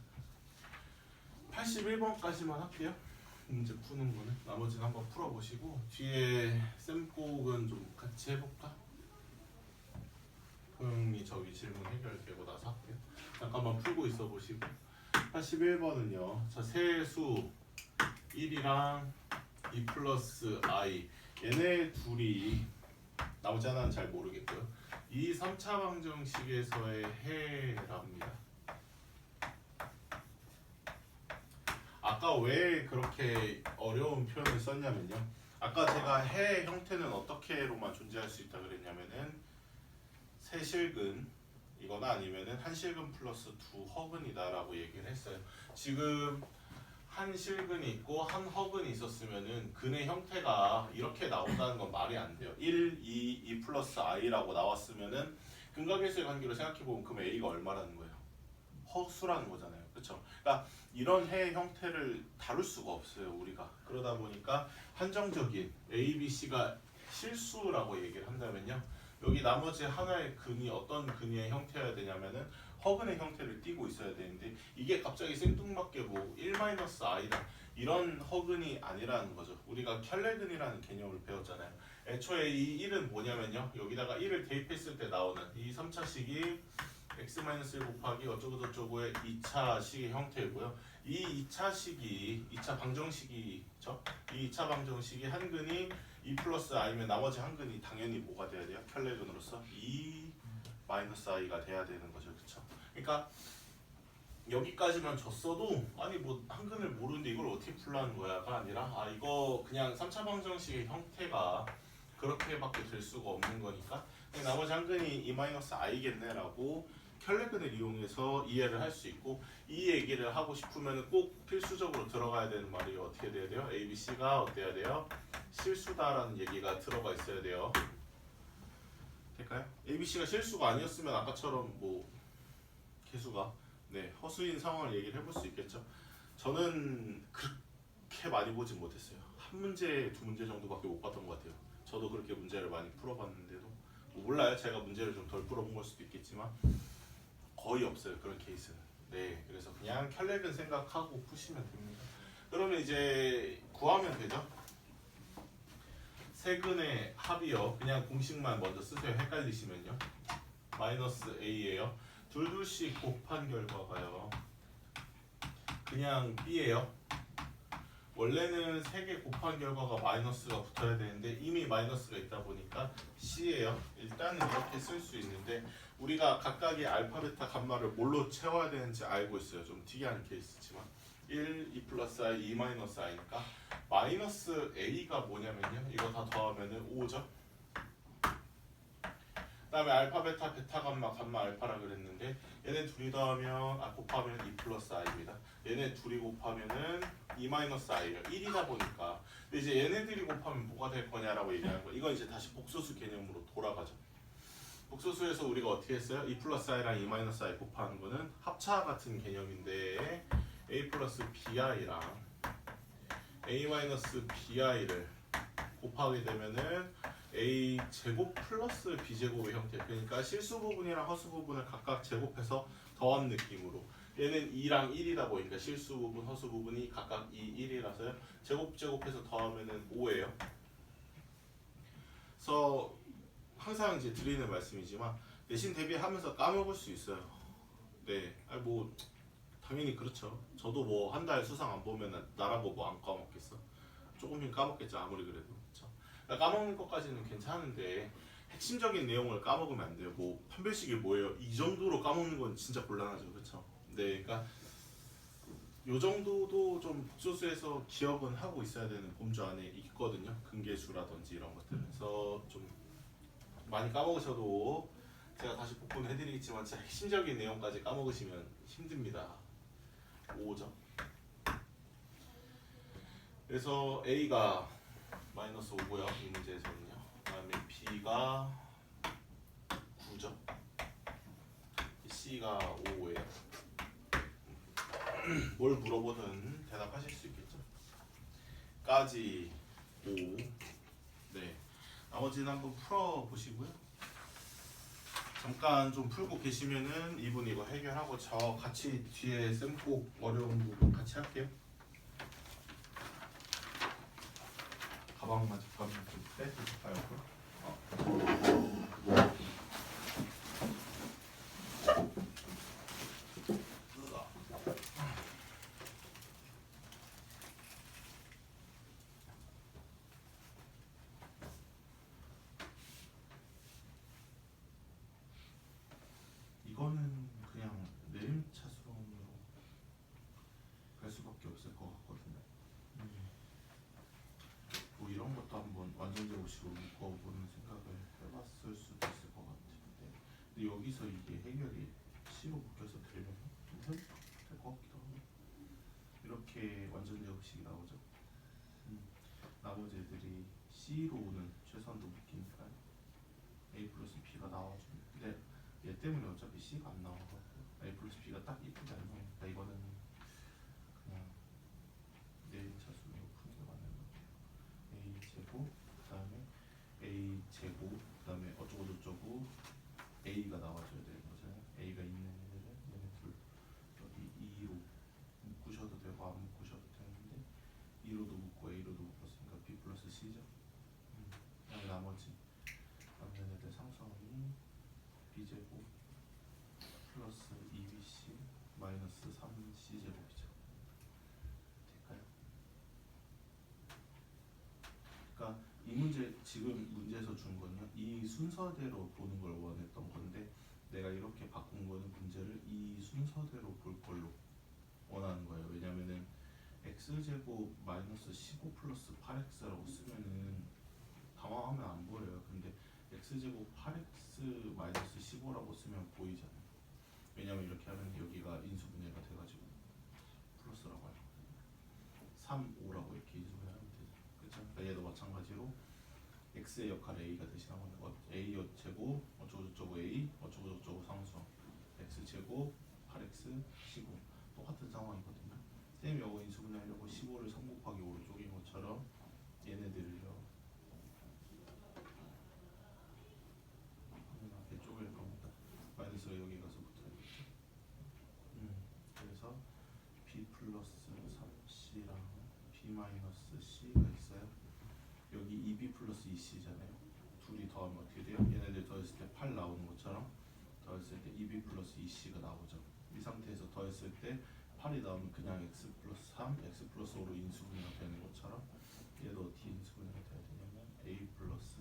81번까지만 할게요. 문제 푸는 거는 나머지는 한번 풀어보시고 뒤에 쌤곡은 좀 같이 해볼까? 포용이 저기 질문 해결되고 나서 할게요. 잠깐만 풀고 있어 보시고 81번은요. 자, 세수 1이랑 2 플러스 i 얘네 둘이 나머지 하나는 잘 모르겠고요. 이 3차 방정식에서의 해랍니다. 아까 왜 그렇게 어려운 표현을 썼냐면요. 아까 제가 해 형태는 어떻게로만 존재할 수 있다 그랬냐면은 세실근 이거나 아니면은 한실근 플러스 두 허근이다라고 얘기를 했어요. 지금 한 실근이 있고 한 허근이 있었으면은 근의 형태가 이렇게 나온다는 건 말이 안 돼요. 1, 2 플러스 i라고 나왔으면은 근각계수의 관계로 생각해보면 그럼 a가 얼마라는 거예요? 허수라는 거잖아요. 그렇죠? 그러니까 이런 해 형태를 다룰 수가 없어요. 우리가. 그러다 보니까 한정적인 A, B, C가 실수라고 얘기를 한다면요. 여기 나머지 하나의 근이 어떤 근의 형태여야 되냐면은 허근의 형태를 띠고 있어야 되는데 이게 갑자기 생뚱맞게 뭐 1-i다 이런 허근이 아니라는 거죠. 우리가 켈레근이라는 개념을 배웠잖아요. 애초에 이 1은 뭐냐면요. 여기다가 1을 대입했을 때 나오는 이 3차식이 x-1 곱하기 어쩌고저쩌고의 2차 식의 형태이고요. 이 2차식이 2차 방정식이죠. 이 2차 방정식이 한근이 2 플러스 i면 나머지 한근이 당연히 뭐가 돼야 돼요? 켈레근으로서 2 마이너스 i가 돼야 되는 거죠. 그렇죠? 그러니까 여기까지만 줬어도 아니 뭐 한근을 모르는데 이걸 어떻게 풀라는 거야가 아니라 아 이거 그냥 3차 방정식의 형태가 그렇게밖에 될 수가 없는 거니까 나머지 한근이 2-i겠네 라고 켈레근을 이용해서 이해를 할 수 있고 이 얘기를 하고 싶으면 꼭 필수적으로 들어가야 되는 말이 어떻게 돼야 돼요? A, B, C가 어때야 돼요? 실수다라는 얘기가 들어가 있어야 돼요. 될까요? A, B, C가 실수가 아니었으면 아까처럼 뭐 개수가 네 허수인 상황을 얘기를 해볼 수 있겠죠. 저는 그렇게 많이 보진 못했어요. 한 문제, 두 문제 정도밖에 못 봤던 것 같아요. 저도 그렇게 문제를 많이 풀어봤는데도 뭐 몰라요. 제가 문제를 좀 덜 풀어본 걸 수도 있겠지만 거의 없어요. 그런 케이스는. 네, 그래서 그냥 켈레근 생각하고 푸시면 됩니다. 그러면 이제 구하면 되죠. 세근의 합이요. 그냥 공식만 먼저 쓰세요. 헷갈리시면요. 마이너스 a예요. 둘둘씩 곱한 결과가요. 그냥 b예요. 원래는 3개 곱한 결과가 마이너스가 붙어야 되는데 이미 마이너스가 있다 보니까 c예요. 일단은 이렇게 쓸 수 있는데 우리가 각각의 알파, 베타, 감마를 뭘로 채워야 되는지 알고 있어요. 좀 특이한 케이스지만 1, 2 플러스 i, 2 마이너스 i니까 마이너스 a가 뭐냐면요. 이거 다 더하면은 5죠. 그 다음에 알파, 베타, 베타, 감마, 감마, 알파라 그랬는데 얘네 둘이 더하면 곱하면 2 플러스 i입니다. 얘네 둘이 곱하면은 2 마이너스 i예요. 1이다 보니까 근데 이제 얘네들이 곱하면 뭐가 될 거냐라고 얘기하는 거. 이건 이제 다시 복소수 개념으로 돌아가죠. 복소수에서 우리가 어떻게 했어요? 2 플러스 i랑 2 마이너스 i 곱하는 거는 합차 같은 개념인데 a 플러스 bi랑 a 마이너스 bi를 곱하게 되면은 a 제곱 플러스 b 제곱의 형태. 그러니까 실수 부분이랑 허수 부분을 각각 제곱해서 더한 느낌으로. 얘는 2랑 1이다 보니까 실수 부분, 허수 부분이 각각 2, 1이라서요. 제곱해서 더하면은 5예요. 그래서 항상 이제 드리는 말씀이지만 내신 대비하면서 까먹을 수 있어요. 네, 아니 뭐 당연히 그렇죠. 저도 뭐 한 달 수상 안 보면 나라고 뭐 안 까먹겠어. 조금씩 까먹겠죠. 아무리 그래도. 그렇죠? 까먹는 것까지는 괜찮은데 핵심적인 내용을 까먹으면 안 돼요. 뭐 판별식이 뭐예요? 이 정도로 까먹는 건 진짜 곤란하죠. 그렇죠? 네, 그러니까 요 정도도 좀 복소수에서 기억은 하고 있어야 되는 범주 안에 있거든요. 근계수라든지 이런 것들. 그래서 좀 많이 까먹으셔도 제가 다시 복구는 해드리겠지만 진짜 핵심적인 내용까지 까먹으시면 힘듭니다. 5죠. 그래서 A가 마이너스 5고요. 이 문제에서는요. 그 다음에 B가 9죠. C가 5예요. 뭘 물어보든 대답하실 수 있겠죠. 까지 5. 네. 나머지는 한번 풀어보시고요. 잠깐 좀 풀고 계시면은 이분 이거 해결하고 저 같이 뒤에 쌤꼭 어려운 부분 같이 할게요. 가방만 잠깐 좀 빼줄까요? 이거는 그냥 내림차순으로 갈 수밖에 없을 것 같거든요. 뭐 이런 것도 한번 완전제곱식으로 묶어보는 생각을 해봤을 수도 있을 것 같은데 근데 여기서 이게 해결이 C로 묶여서 되려면 좀 해볼 것 같기도 하고 이렇게 완전제곱식이 나오죠. 나머지 애들이 C로는 최소한도 묶이니까 A 플러스 B가 나와주는 근데 얘 때문에 어차피 C가 안 나와서 A 플러스 B가 딱 이쁘게 안 나오니까 이거는 그냥 내림차순으로 푸는 게 맞는 것 같아요. A 제곱 그다음에 A 제곱 그다음에 어쩌고 저쩌고 A가 나와줘야 되는 거잖아요. A가 있는 애들은 얘네 둘 여기 2로 묶으셔도 되고 안 묶으셔도 되는데 b제곱 플러스 2bc 마이너스 3c제곱이죠. 될까요? 그러니까 이 문제 지금 문제에서 준 거는요. 이 순서대로 보는 걸 원했던 건데 내가 이렇게 바꾼 거는 문제를 이 순서대로 볼 걸로 원하는 거예요. 왜냐면은 x제곱 마이너스 15 플러스 8x라고 쓰면은 당황하면 안 보여요. 근데 x제곱 8x 마이너스 15라고 쓰면 보이잖아요. 왜냐면 이렇게 하면 여기가 인수분해가 돼가지고 플러스라고 할 거거든요. 3, 5라고 이렇게 인수분해하면 되죠. 그쵸? 그러니까 얘도 마찬가지로 x의 역할 a가 대신하고 있는 거 a 제곱 어쩌고저쩌고 a 어쩌고저쩌고 상수항 x제곱 8x 15 똑같은 상황이거든요. 쌤이 이거 인수분해하려고 15를 3 곱하기 5로 쪼갠 것처럼 얘네들을요 이렇게 쪼갤 겁니다. 마이너스가 여기 가서 붙어야겠죠. 그래서 b 플러스 3c랑 b 마이너스 c가 있어요. 여기 2b 플러스 2c잖아요. 둘이 더하면 어떻게 돼요? 얘네들 더했을 때 8 나오는 것처럼 더했을 때 2b 플러스 2c가 나오죠. 이 상태에서 더했을 때 8이 나오면 그냥 x 플러스 3, x 플러스 5로 인수분해가 되는 것처럼 얘도 어떻게 인수분해가 돼야 되냐면 a 플러스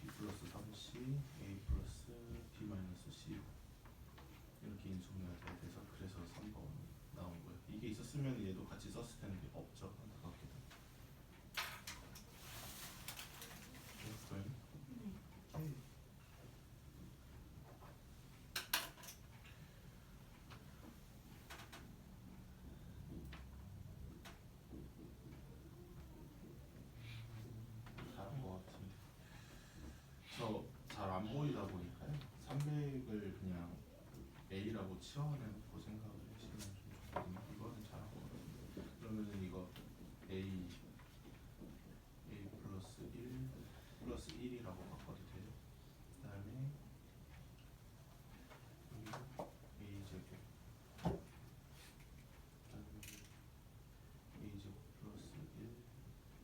b 플러스 3c, a 플러스 b 마이너스 c 이렇게 인수분해가 돼야 돼서 그래서 3번 나온 거예요. 이게 있었으면 얘도 같이 썼을 텐데 없죠. 안타깝게도. 오케이. 잘한 것 같은데. 저 잘 안 보이다 보니까요. 300을 그냥 A라고 치워내놓고 생각을 하시면 좀 좋거든요. 이거는 잘한 것 같은데. 그러면은 이거 A 플러스 1 플러스 1이라고 바꿔도 되죠. 그 다음에 여기도 A 제곱 그 다음에 A 제곱 플러스 1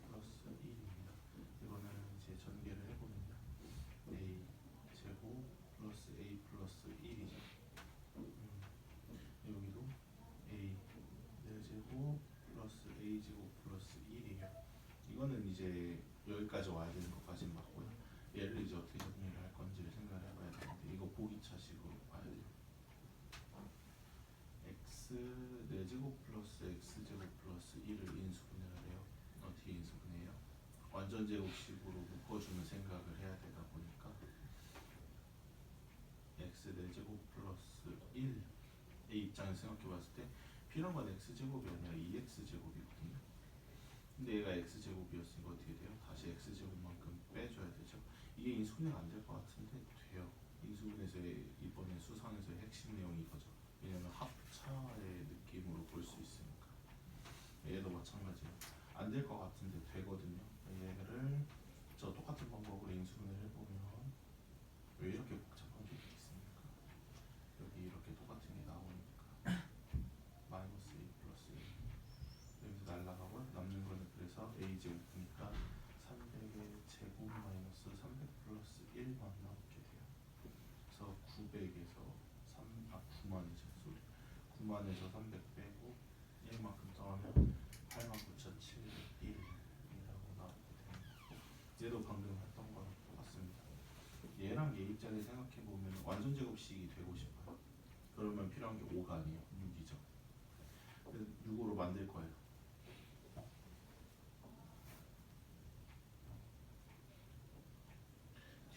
플러스 1입니다. 이거는 이제 전개를 해보면요. A 제곱 플러스 A 플러스 1이죠. 여기도 A 4제곱 플러스 A 제곱 플러스 1이에요. 이거는 이제 여기까지 와야 되는 것까지는 맞고요. 얘를 이제 어떻게 정리를 할 건지를 생각을 해봐야 되는데 이거 보기차식으로 봐야 돼요. x 4제곱 플러스 x제곱 플러스 1을 인수분해를 해요. 어떻게 인수분해해요? 완전 제곱식으로 묶어주는 생각을 해야 되다 보니까 x 4제곱 플러스 1 의 입장에서 생각해봤을 때 필요한 건 x제곱이 아니라 2x제곱이거든요. 근데 얘가 x제곱이었으니까 어떻게 돼요? 다시 x제곱만큼 빼줘야 되죠. 이게 인수분해가 안 될 것 같은데 돼요. 인수분해에서 이번에 수상에서의 핵심 내용이 이거죠. 왜냐면 합차의 느낌으로 볼 수 있으니까. 얘도 마찬가지예요. 안 될 것 같은데 되거든요. 얘를 저 똑같은 방법으로 인수분해를 해보면 왜 이렇게 복잡한 게 있습니까? 여기 이렇게 똑같은 게 나오니까 마이너스 a 플러스 1 여기서 날라가고 남는 거는 그래서 a 제곱이니까 300의 제곱 마이너스 300 플러스 1만 남게 돼요. 그래서 900에서 9만이죠. 소리 9만에서 300 빼고 1만큼 더하면 89,701이라고 나오게 됩니다. 얘도 방금 했던 거랑 똑같습니다. 얘랑 얘 입장에 생각해보면 완전 제곱식이 되고 싶어요. 그러면 필요한 게 5가 아니에요. 6이죠. 그래서 6으로 만들 거예요.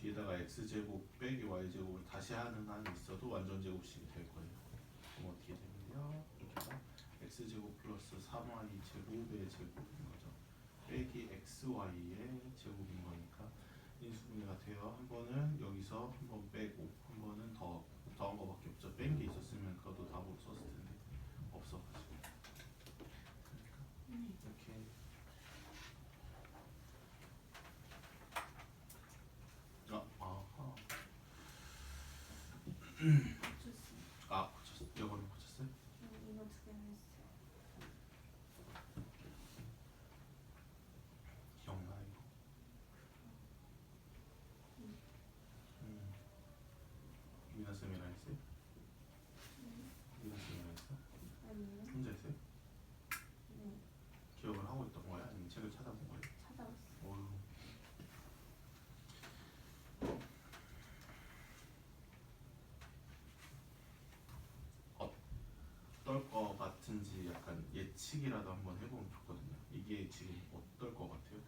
뒤에다가 x제곱 빼기 y제곱을 다시 하는 한이 있어도 완전 제곱식이 될 거예요. 그럼 어떻게 되면요? 여기가 x제곱 플러스 3y 제곱의 제곱인 거죠. 빼기 xy의 제곱인 거니까 인수분해가 돼요. 한 번은 여기서 한 번 빼고 한 번은 더한 거밖에 없죠. 뺀 게 있었으면 그것도 답으로 썼을 텐데 없어가지고 그러니까 이렇게 아하 고쳤어. 이거는 고쳤어요? 이거 2개는 했어요. 기억나 이거? 예측이라도 한번 해보면 좋거든요. 이게 지금 어떨 것 같아요?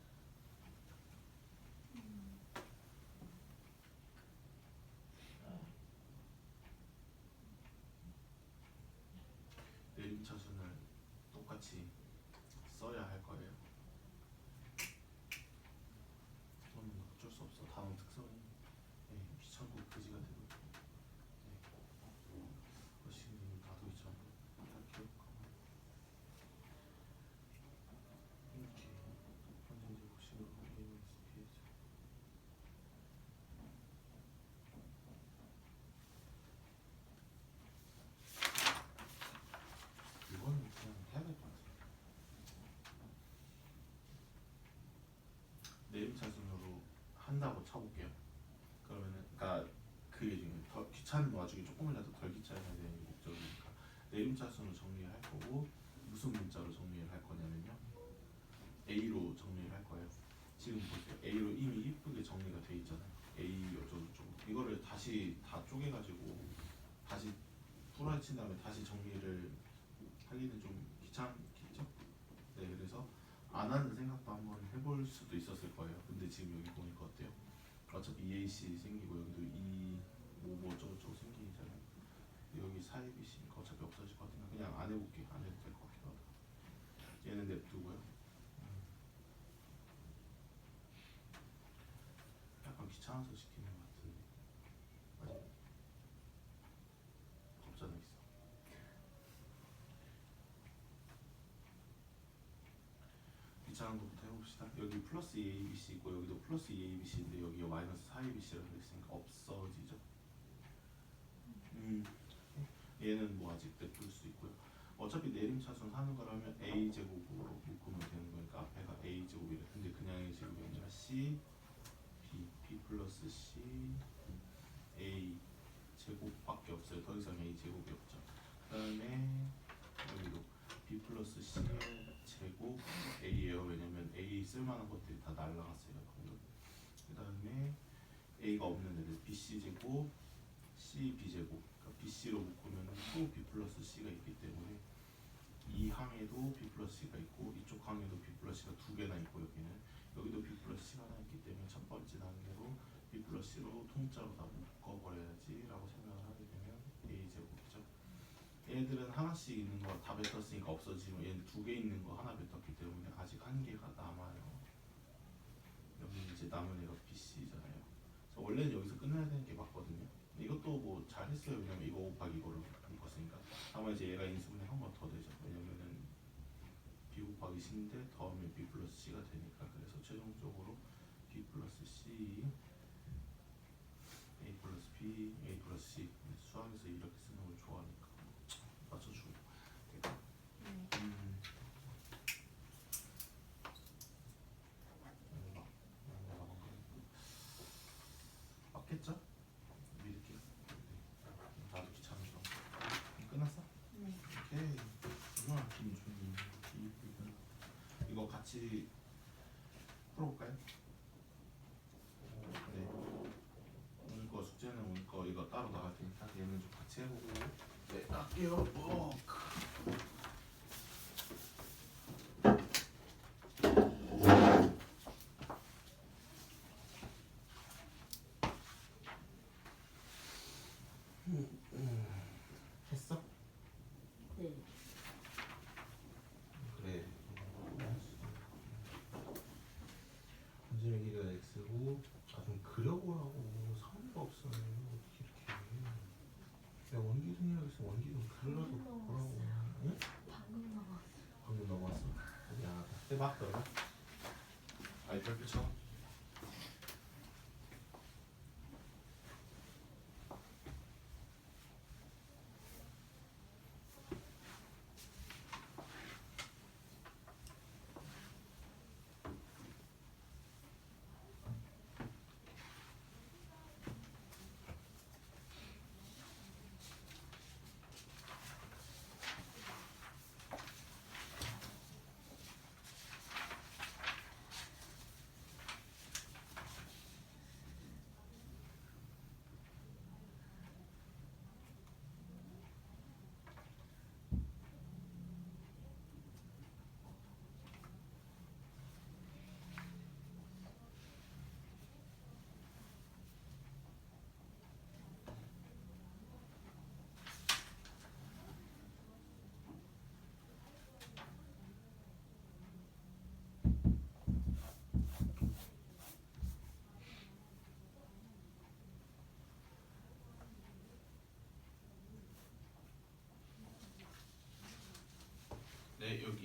내림차순을 똑같이 써야 할 거예요. 그건 어쩔 수 없어. 다음 특성이 귀찮고 그지가 되고 거시기는 나도 있잖아. 다 기억하고 이렇게 현재 보시면 ASP에서 이거는 그냥 해야 될 것 같아요. 내림차순으로 한다고 쳐볼게요. 그러면은 그러니까 그게 지금 더 귀찮은 와중에 조금이라도 덜 귀찮아야 되는 목적이니까 내림차순으로 정리를 할 거고 무슨 문자로 정리를 할 거냐면요. A로 정리를 할 거예요. 지금 보세요. A로 이미 이쁘게 정리가 돼 있잖아요. A 어쩌고저쩌고 이거를 다시 다 쪼개가지고 다시 풀어친 다음에 다시 정리를 하기는 좀 귀찮겠죠? 네, 그래서 안 하는 생각도 한번 해볼 수도 있었을 거예요. 근데 지금 여기 보니까 어때요? 어차피 EAC 생기고 여기도 뭐 어쩌고저쩌고 생기잖아요. 여기 4ABC니까 어차피 없어질 것 같으니까 그냥 안 해볼게. 안 해도 될 것 같기도 하다. 얘는 냅두고요. 약간 귀찮아서 시키는 것 같은데 맞아? 없잖아 있어. 귀찮은 것부터 해봅시다. 여기 플러스 2ABC 있고 여기도 플러스 2ABC인데 여기가 마이너스 4ABC라고 있으니까 없어지죠. 얘는 뭐 아직 냅둘 수 있고요. 어차피 내림차순 하는 거라면 A 제곱으로 묶으면 되는 거니까 앞에가 A 제곱이래. 근데 그냥 A 제곱이 아니라 C, B 플러스 C, A 제곱밖에 없어요. 더 이상 A 제곱이 없죠. 그다음에 여기도 B 플러스 C 제곱 A예요. 왜냐면 A 쓸만한 것들이 다 날라갔어요. 방금. 그다음에 A가 없는 애들 BC 제곱, C B 제곱. 그러니까 BC로 묶으면 또 B 플러스 C가 있기 때문에 이 항에도 B 플러스 C가 있고 이쪽 항에도 B 플러스 C가 두 개나 있고 여기도 B 플러스 C가 하나 있기 때문에 첫 번째 단계로 B 플러스 C로 통짜로 다 묶어버려야지라고 생각을 하게 되면 A 제곱이죠. 얘네들은 하나씩 있는 거 다 뱉었으니까 없어지면 얘는 두 개 있는 거 하나 뱉었기 때문에 아직 한 개가 남아요. 여기 이제 남은 애가 BC잖아요. 그래서 원래는 여기서 끝내야 되는 게 맞거든요. 이것도 뭐 잘했어요. 왜냐면 이거 곱하기 이거를 묶었으니까. 다만 이제 얘가 인수분해 한 번 더 되죠. 왜냐면은 B 곱하기 C인데 더하면 B 플러스 C가 되니까. 그래서 최종적으로 B 플러스 C, A 플러스 B, A 플러스 C. 수학에서 이렇게 쓰는 걸 좋아하니까 맞춰주고. 맞겠죠? 믿을게요. 나도 귀찮아서. 끝났어? 네. 오케이. 얼마나 김준이 이거 같이 풀어볼까요? 네. 오늘 거 숙제는 오늘 거 이거 따로 나갈 테니까 얘는 좀 같이 해보고. 네, 할게요. 했어? 네. 그래. 현재 여기가 x고 좀 그려보라고 성의가 없어요. 어떻게 이렇게. 야 원기둥이라고 해서 원기둥 그려라도 보라고. 응? 방금 나왔어. 방금 넘어왔어. 미안하다. 해봐 그러면. 아이 별표 쳐.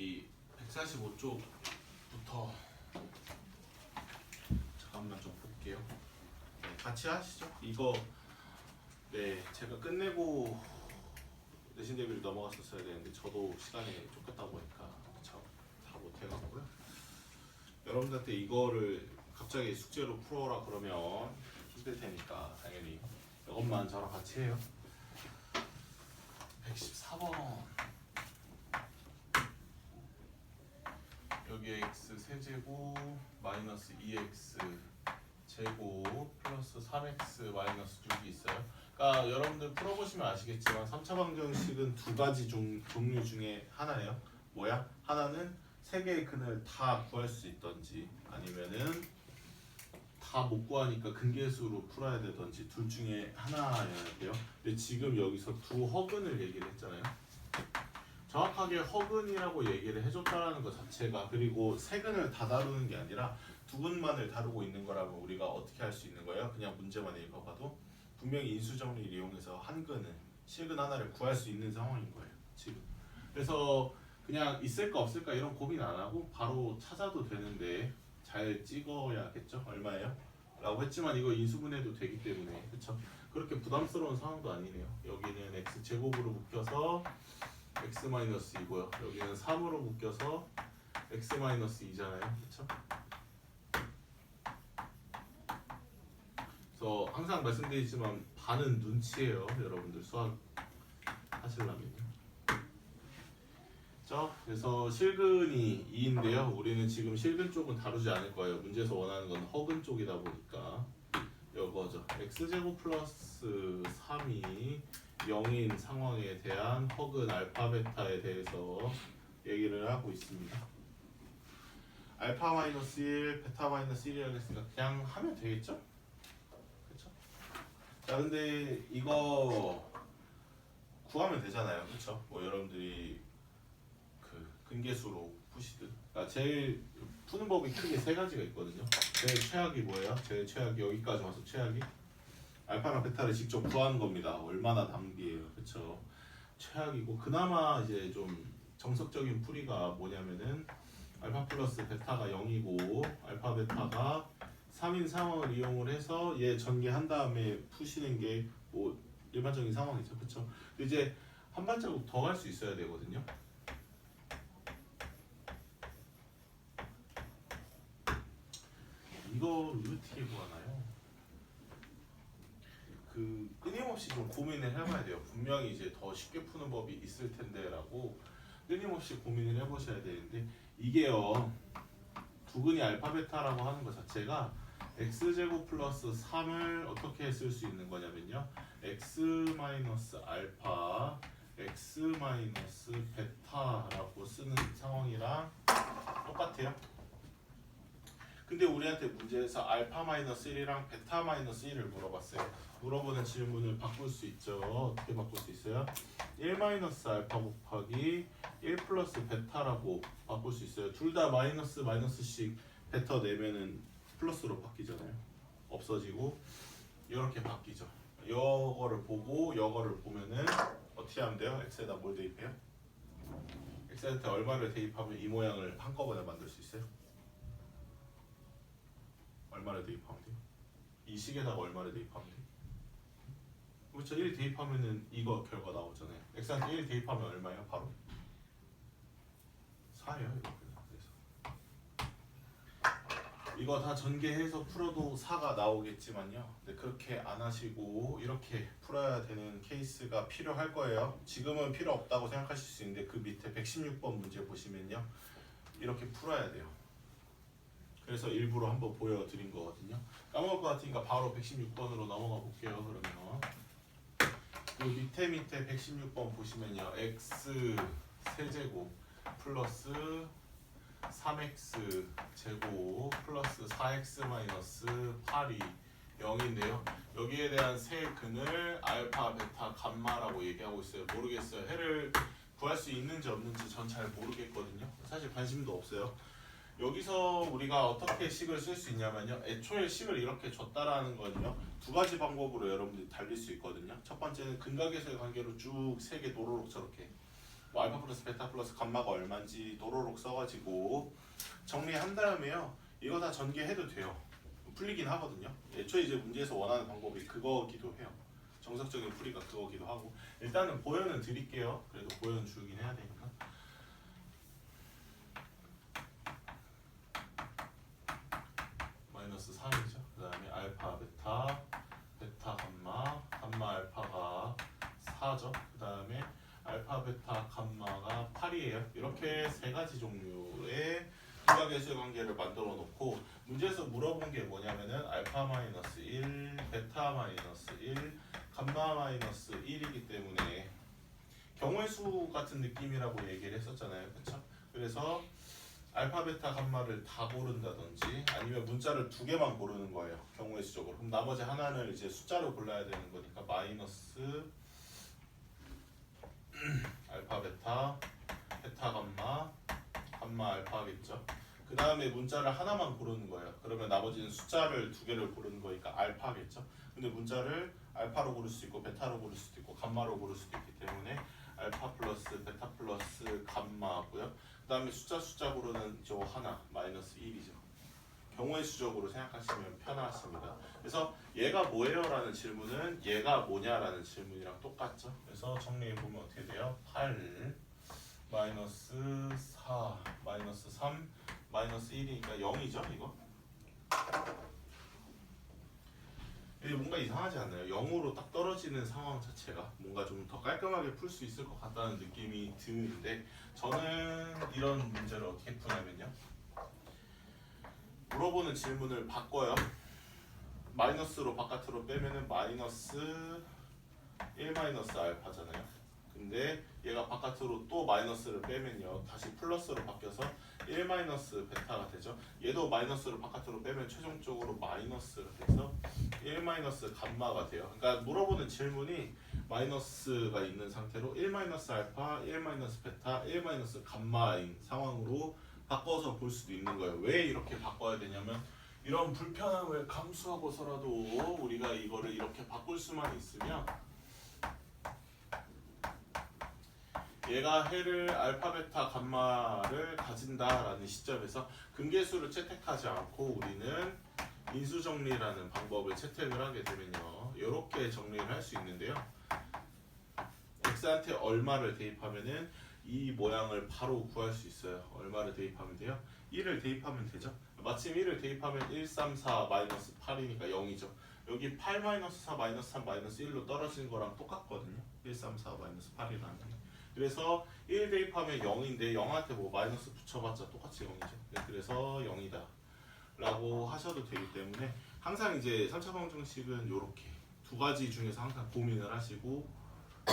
여기 145쪽부터 잠깐만 좀 볼게요. 네, 같이 하시죠. 이거 네 제가 끝내고 내신 대비를 넘어갔었어야 되는데 저도 시간이 쫓겼다 보니까 그쵸? 다 못해가고요. 여러분들한테 이거를 갑자기 숙제로 풀어라 그러면 힘들 테니까 당연히 이것만 저랑 같이 해요. 114번 여기 x 세제곱 마이너스 2x 제곱 플러스 3x 마이너스 6이 있어요. 그러니까 여러분들 풀어보시면 아시겠지만 3차 방정식은 두 가지 종류 중에 하나예요. 뭐야? 하나는 세 개의 근을 다 구할 수 있던지 아니면은 다 못 구하니까 근계수로 풀어야 되던지 둘 중에 하나여야 돼요. 근데 지금 여기서 두 허근을 얘기를 했잖아요. 정확하게 허근이라고 얘기를 해줬다라는 것 자체가 그리고 세 근을 다 다루는 게 아니라 두 근만을 다루고 있는 거라면 우리가 어떻게 할 수 있는 거예요? 그냥 문제만 읽어봐도 분명히 인수정리를 이용해서 한 근을 실근 하나를 구할 수 있는 상황인 거예요. 지금. 그래서 그냥 있을까 없을까 이런 고민 안 하고 바로 찾아도 되는데 잘 찍어야겠죠? 얼마예요? 라고 했지만 이거 인수분해도 되기 때문에 그쵸? 그렇게 부담스러운 상황도 아니네요. 여기는 x제곱으로 묶여서 x-2고요. 여기는 3으로 묶여서 x-2잖아요. 그쵸? 그래서 항상 말씀드리지만 반은 눈치예요. 여러분들 수학 하시려면요. 그래서 실근이 2인데요. 우리는 지금 실근 쪽은 다루지 않을 거예요. 문제에서 원하는 건 허근 쪽이다 보니까 이거죠. x제곱 플러스 3이 0인 상황에 대한 허근 알파 베타에 대해서 얘기를 하고 있습니다. 알파 마이너스 1, 베타 마이너스 1이라고 했으니까 그냥 하면 되겠죠? 그쵸? 자 근데 이거 구하면 되잖아요. 그쵸? 뭐 여러분들이 근계수로 푸시든 그러니까 제일 푸는 법이 크게 세 가지가 있거든요. 제일 최악이 뭐예요? 제일 최악이 여기까지 와서 최악이 알파랑 베타를 직접 구하는 겁니다. 얼마나 낭비예요. 그쵸? 최악이고 그나마 이제 좀 정석적인 풀이가 뭐냐면은 알파 플러스 베타가 0이고 알파 베타가 3인 상황을 이용을 해서 얘 전개한 다음에 푸시는 게 뭐 일반적인 상황이죠. 그쵸? 이제 한 발자국 더 갈 수 있어야 되거든요. 이걸 어떻게 구하나요? 끊임없이 좀 고민을 해봐야 돼요. 분명히 이제 더 쉽게 푸는 법이 있을 텐데라고 끊임없이 고민을 해보셔야 되는데 이게요 두근이 알파 베타라고 하는 것 자체가 x제곱 플러스 3을 어떻게 쓸 수 있는 거냐면요 x 마이너스 알파 x 마이너스 베타라고 쓰는 상황이랑 똑같아요. 근데 우리한테 문제에서 알파 마이너스 1이랑 베타 마이너스 1을 물어봤어요. 물어보는 질문을 바꿀 수 있죠. 어떻게 바꿀 수 있어요? 1 마이너스 알파 곱하기 1 플러스 베타라고 바꿀 수 있어요. 둘 다 마이너스 마이너스씩 베타 내면은 플러스로 바뀌잖아요. 없어지고 이렇게 바뀌죠. 이거를 보고 이거를 보면은 어떻게 하면 돼요? x에다 뭘 대입해요? x한테 얼마를 대입하면 이 모양을 한꺼번에 만들 수 있어요? 얼마를 대입하면 돼요? 이 식에다가 얼마를 대입하면 돼요? 그렇죠. 1 대입하면은 이거 결과 나오잖아요. x한테 1 대입하면 얼마예요? 바로 4예요. 이거 그래서 이거 다 전개해서 풀어도 4가 나오겠지만요. 근데 그렇게 안 하시고 이렇게 풀어야 되는 케이스가 필요할 거예요. 지금은 필요 없다고 생각하실 수 있는데 그 밑에 116번 문제 보시면요. 이렇게 풀어야 돼요. 그래서 일부러 한번 보여드린 거거든요. 까먹을 것 같으니까 바로 116번으로 넘어가 볼게요. 그러면 그 밑에 116번 보시면요. x 세제곱 플러스 3x 제곱 플러스 4x 마이너스 8이 0인데요. 여기에 대한 세 근을 알파, 베타, 감마라고 얘기하고 있어요. 모르겠어요. 해를 구할 수 있는지 없는지 전 잘 모르겠거든요. 사실 관심도 없어요. 여기서 우리가 어떻게 식을 쓸 수 있냐면요. 애초에 식을 이렇게 줬다라는 거는요. 두 가지 방법으로 여러분들이 달릴 수 있거든요. 첫 번째는 근각에서의 관계로 쭉 세 개 도로록 저렇게 뭐 알파 플러스 베타 플러스 감마가 얼마인지 도로록 써가지고 정리한 다음에요. 이거 다 전개해도 돼요. 풀리긴 하거든요. 애초에 이제 문제에서 원하는 방법이 그거기도 해요. 정석적인 풀이가 그거기도 하고 일단은 보여는 드릴게요. 그래도 보여는 주긴 해야 되니까. 마이너스 3이죠. 그 다음에 알파 베타 베타 감마 감마 알파가 4죠. 그 다음에 알파 베타 감마가 8이에요. 이렇게 세 가지 종류의 두각계수의 관계를 만들어 놓고 문제에서 물어본 게 뭐냐면은 알파 마이너스 1, 베타 마이너스 1, 감마 마이너스 1이기 때문에 경우의 수 같은 느낌이라고 얘기를 했었잖아요. 그렇죠? 그래서 알파 베타 감마를 다 고른다든지 아니면 문자를 두 개만 고르는 거예요. 경우의 수적으로. 그럼 나머지 하나는 이제 숫자로 골라야 되는 거니까 마이너스 알파 베타 베타 감마 감마 알파겠죠. 그 다음에 문자를 하나만 고르는 거예요. 그러면 나머지는 숫자를 두 개를 고르는 거니까 알파겠죠. 근데 문자를 알파로 고를 수 있고 베타로 고를 수도 있고 감마로 고를 수도 있기 때문에 알파 플러스 베타 플러스 감마고요. 그 다음에 숫자 고르는 저 하나 마이너스 1이죠. 경우의 수적으로 생각하시면 편하십니다. 그래서 얘가 뭐예요? 라는 질문은 얘가 뭐냐? 라는 질문이랑 똑같죠. 그래서 정리해보면 어떻게 돼요? 8 마이너스 4 마이너스 3 마이너스 1이니까 0이죠 이거? 이게 뭔가 이상하지 않나요? 0으로 딱 떨어지는 상황 자체가 뭔가 좀 더 깔끔하게 풀 수 있을 것 같다는 느낌이 드는데 저는 이런 문제를 어떻게 푸냐면요 물어보는 질문을 바꿔요. 마이너스로 바깥으로 빼면은 마이너스 1 마이너스 알파잖아요. 근데 얘가 바깥으로 또 마이너스를 빼면요 다시 플러스로 바뀌어서 1 마이너스 베타가 되죠. 얘도 마이너스를 바깥으로 빼면 최종적으로 마이너스가 돼서 1 마이너스 감마가 돼요. 그러니까 물어보는 질문이 마이너스가 있는 상태로 1 마이너스 알파, 1 마이너스 베타, 1 마이너스 감마인 상황으로 바꿔서 볼 수도 있는 거예요. 왜 이렇게 바꿔야 되냐면 이런 불편함을 감수하고서라도 우리가 이거를 이렇게 바꿀 수만 있으면 얘가 해를 알파 베타 감마를 가진다라는 시점에서 근계수를 채택하지 않고 우리는 인수정리라는 방법을 채택을 하게 되면요 이렇게 정리를 할 수 있는데요 x한테 얼마를 대입하면은 이 모양을 바로 구할 수 있어요. 얼마를 대입하면 돼요? 1을 대입하면 되죠. 마침 1을 대입하면 1, 3, 4 마이너스 8이니까 0이죠. 여기 8 마이너스 4 마이너스 3 마이너스 1로 떨어지는 거랑 똑같거든요. 1, 3, 4 마이너스 8이라는 게. 그래서 1 대입하면 0인데 0한테 뭐 마이너스 붙여봤자 똑같이 0이죠. 그래서 0이다 라고 하셔도 되기 때문에 항상 이제 3차 방정식은 이렇게 두 가지 중에서 항상 고민을 하시고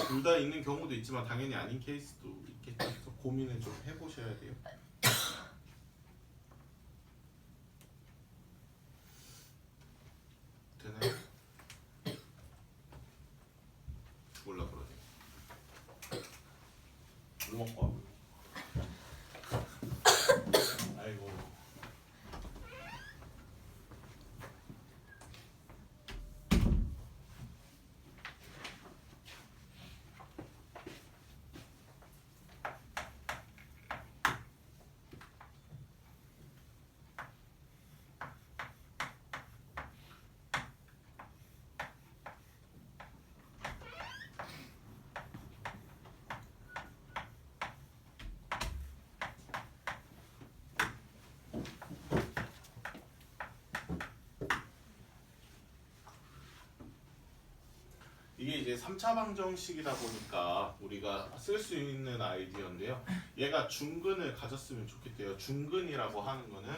둘 다 있는 경우도 있지만 당연히 아닌 케이스도 있겠죠. 그래서 고민을 좀 해보셔야 돼요. 되나요? 몰라 그러네. 물 먹고 와요. 아이고. 이게 이제 3차 방정식이다 보니까 우리가 쓸 수 있는 아이디어인데요. 얘가 중근을 가졌으면 좋겠대요. 중근이라고 하는 거는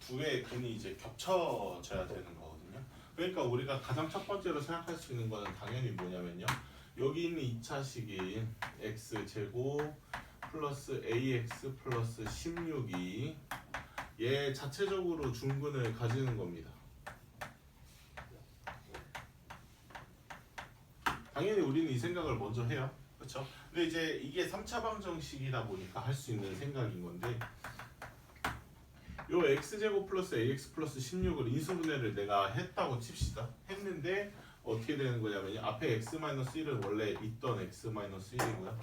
두 개의 근이 이제 겹쳐져야 되는 거거든요. 그러니까 우리가 가장 첫 번째로 생각할 수 있는 거는 당연히 뭐냐면요. 여기 있는 2차식인 x제곱 플러스 ax 플러스 16이 얘 자체적으로 중근을 가지는 겁니다. 당연히 우리는 이 생각을 먼저 해요. 그렇죠? 근데 이제 이게 3차 방정식이다 보니까 할 수 있는 생각인 건데 요 x제곱 플러스 ax 플러스 16을 인수분해를 내가 했다고 칩시다. 했는데 어떻게 되는 거냐면요. 앞에 x-1은 원래 있던 x-1이고요.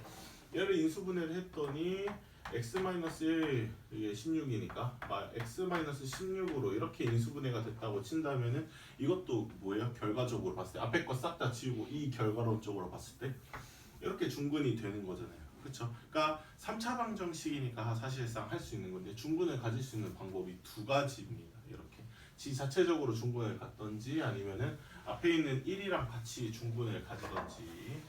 얘를 인수분해를 했더니 x-1 이게 16이니까 x-16으로 이렇게 인수분해가 됐다고 친다면은 이것도 뭐예요? 결과적으로 봤을 때 앞에 거 싹 다 지우고 이 결과론적으로 봤을 때 이렇게 중근이 되는 거잖아요. 그렇죠? 그러니까 3차 방정식이니까 사실상 할 수 있는 건데 중근을 가질 수 있는 방법이 두 가지입니다. 이렇게 지 자체적으로 중근을 갖던지 아니면은 앞에 있는 1이랑 같이 중근을 가지던지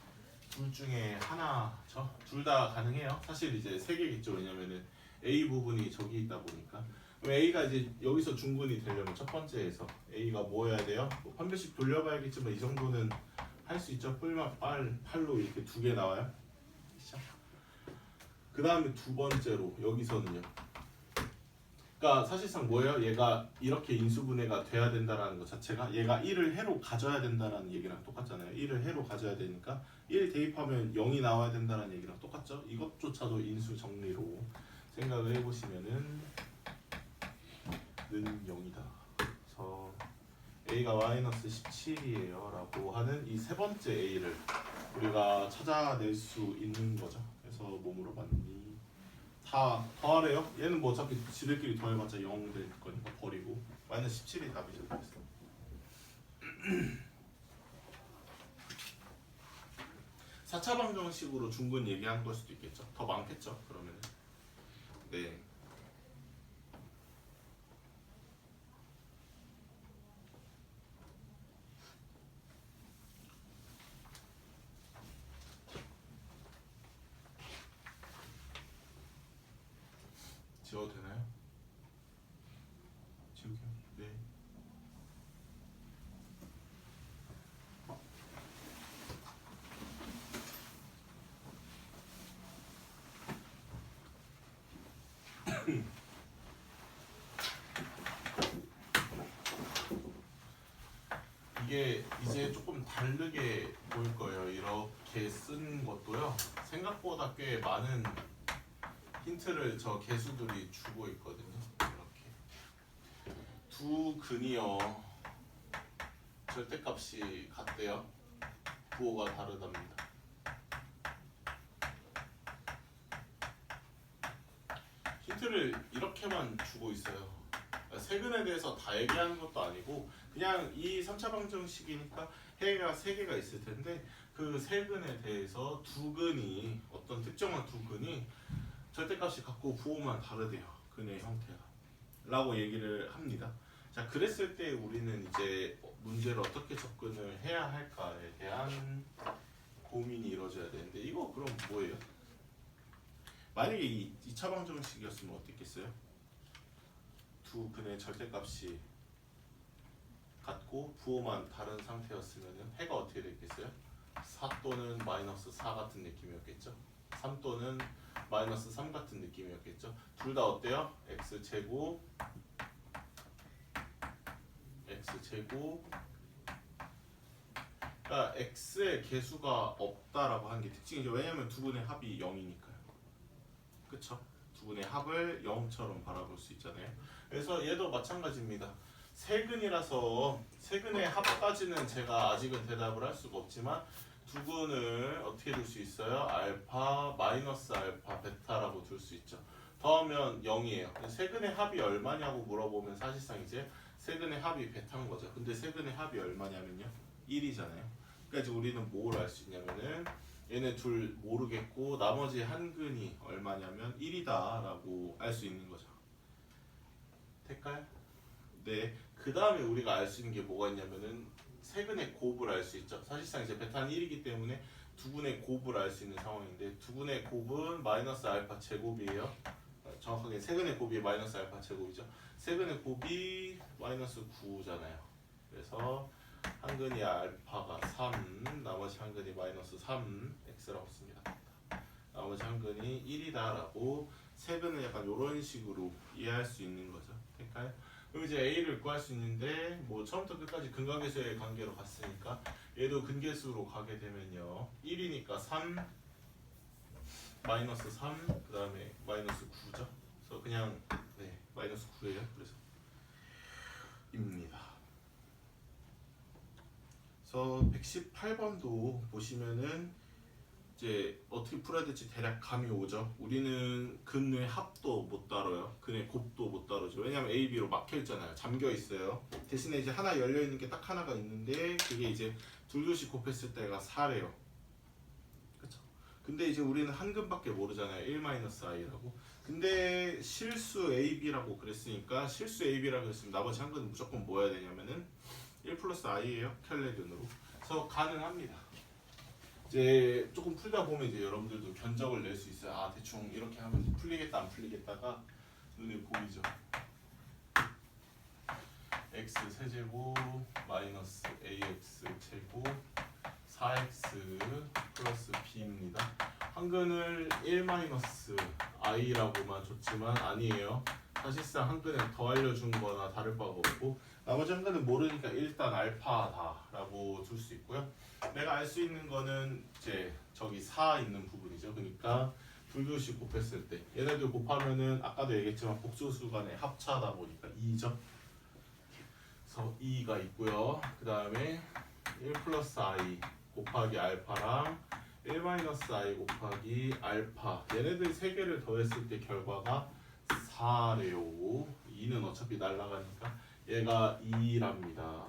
둘 중에 하나죠. 둘 다 가능해요. 사실 이제 세 개겠죠. 왜냐면은 A 부분이 저기 있다 보니까. 그럼 A가 이제 여기서 중근이 되려면 첫 번째에서 A가 뭐 해야 돼요? 뭐 판별식 돌려봐야겠지만 이 정도는 할 수 있죠. 뿔만 팔로 이렇게 두 개 나와요. 그 다음에 두 번째로 여기서는요. 그러니까 사실상 뭐예요? 얘가 이렇게 인수분해가 돼야 된다라는 것 자체가 얘가 1을 해로 가져야 된다라는 얘기랑 똑같잖아요. 1을 해로 가져야 되니까 1 대입하면 0이 나와야 된다는 얘기랑 똑같죠? 이것조차도 인수 정리로 생각을 해보시면은 는 0이다. 그래서 A가 마이너스 17이에요 라고 하는 이 세 번째 A를 우리가 찾아낼 수 있는 거죠. 그래서 뭐 물어봤니? 다 더하래요. 얘는 뭐 어차피 지들끼리 더해봤자 0 될 거니까 버리고 마이너스 17이 답이죠. 그래서 4차 방정식으로 중근 얘기한 걸 수도 있겠죠. 더 많겠죠. 그러면 네. 지워도 되나요? 지우게요. 네. 이게 이제 조금 다르게 보일 거예요. 이렇게 쓴 것도요. 생각보다 꽤 많은 힌트를 저 개수들이 주고 있거든요. 이렇게 두 근이요. 절대값이 같대요. 부호가 다르답니다. 힌트를 이렇게만 주고 있어요. 세근에 대해서 다 얘기하는 것도 아니고 그냥 이 3차 방정식이니까 해가 3개가 있을 텐데 그 세근에 대해서 두 근이 어떤 특정한 두 근이 절대값이 같고 부호만 다르대요. 근의 형태가 라고 얘기를 합니다. 자, 그랬을 때 우리는 이제 문제를 어떻게 접근을 해야 할까에 대한 고민이 이루어져야 되는데 이거 그럼 뭐예요? 만약에 이 2차 방정식이었으면 어땠겠어요? 두 근의 절대값이 같고 부호만 다른 상태였으면 해가 어떻게 됐겠어요? 4 또는 마이너스 4 같은 느낌이었겠죠? 3 또는 마이너스 3 같은 느낌이었겠죠? 둘 다 어때요? x제곱 그러니까 x의 개수가 없다라고 하는 게 특징이죠. 왜냐면 두 분의 합이 0이니까요. 그쵸? 두 분의 합을 0처럼 바라볼 수 있잖아요. 그래서 얘도 마찬가지입니다. 세근이라서 세근의 합까지는 제가 아직은 대답을 할 수가 없지만 두 근을 어떻게 둘 수 있어요? 알파, 마이너스 알파, 베타라고 둘 수 있죠. 더하면 0이에요. 세근의 합이 얼마냐고 물어보면 사실상 이제 세근의 합이 베타인 거죠. 근데 세근의 합이 얼마냐면요? 1이잖아요. 그러니까 이제 우리는 뭘 알 수 있냐면은 얘네 둘 모르겠고 나머지 한 근이 얼마냐면 1이다 라고 알 수 있는 거죠. 될까요? 네. 그 다음에 우리가 알 수 있는 게 뭐가 있냐면은 세근의 곱을 알 수 있죠. 사실상 이제 베타는 1이기 때문에 두 분의 곱을 알 수 있는 상황인데 두 분의 곱은 마이너스 알파 제곱이에요. 정확하게 세근의 곱이 마이너스 알파 제곱이죠. 세근의 곱이 마이너스 9잖아요. 그래서 한 근이 알파가 3, 나머지 한 근이 마이너스 3, x라고 씁니다. 나머지 한 근이 1이다라고 세근을 약간 이런 식으로 이해할 수 있는 거죠. 될까요? 그럼 이제 A를 구할 수 있는데 뭐 처음부터 끝까지 근각계수의 관계로 갔으니까 얘도 근계수로 가게 되면요 1이니까 3 마이너스 3 그 다음에 마이너스 9죠. 그래서 그냥 네 마이너스 9예요. 그래서 입니다. 그래서 118번도 보시면은 이제 어떻게 풀어야 될지 대략 감이 오죠. 우리는 근의 합도 못 다뤄요. 근의 곱도 못 다루죠. 왜냐면 A, B로 막혀 있잖아요. 잠겨 있어요. 대신에 이제 하나 열려 있는 게 딱 하나가 있는데 그게 이제 둘둘씩 곱했을 때가 4래요. 그렇죠? 근데 이제 우리는 한 근밖에 모르잖아요. 1-i라고. 근데 실수 A, B라고 그랬으니까 실수 A, B라고 했으면 나머지 한 근은 무조건 뭐 해야 되냐면은 1 플러스 i예요. 켈레근으로. 그래서 가능합니다. 이제 조금 풀다 보면 이제 여러분들도 견적을 낼 수 있어요. 아 대충 이렇게 하면 풀리겠다 안 풀리겠다가 눈에 보이죠. x 세제곱 마이너스 ax 제곱 4x 플러스 b입니다. 한근을 1-i라고만 줬지만 아니에요. 사실상 한근에 더 알려준 거나 다를 바가 없고 나머지 한근은 모르니까 일단 알파다라고 둘 수 있고요. 내가 알 수 있는 거는 이제 저기 4 있는 부분이죠. 그러니까 둘둘씩 곱했을 때 얘네들 곱하면은 아까도 얘기했지만 복수수 간의 합차다 보니까 2죠. 그래서 2가 있고요. 그 다음에 1 플러스 i 곱하기 알파랑 1-i 곱하기 알파 얘네들 세 개를 더했을 때 결과가 4래요. 2는 어차피 날라가니까 얘가 2랍니다.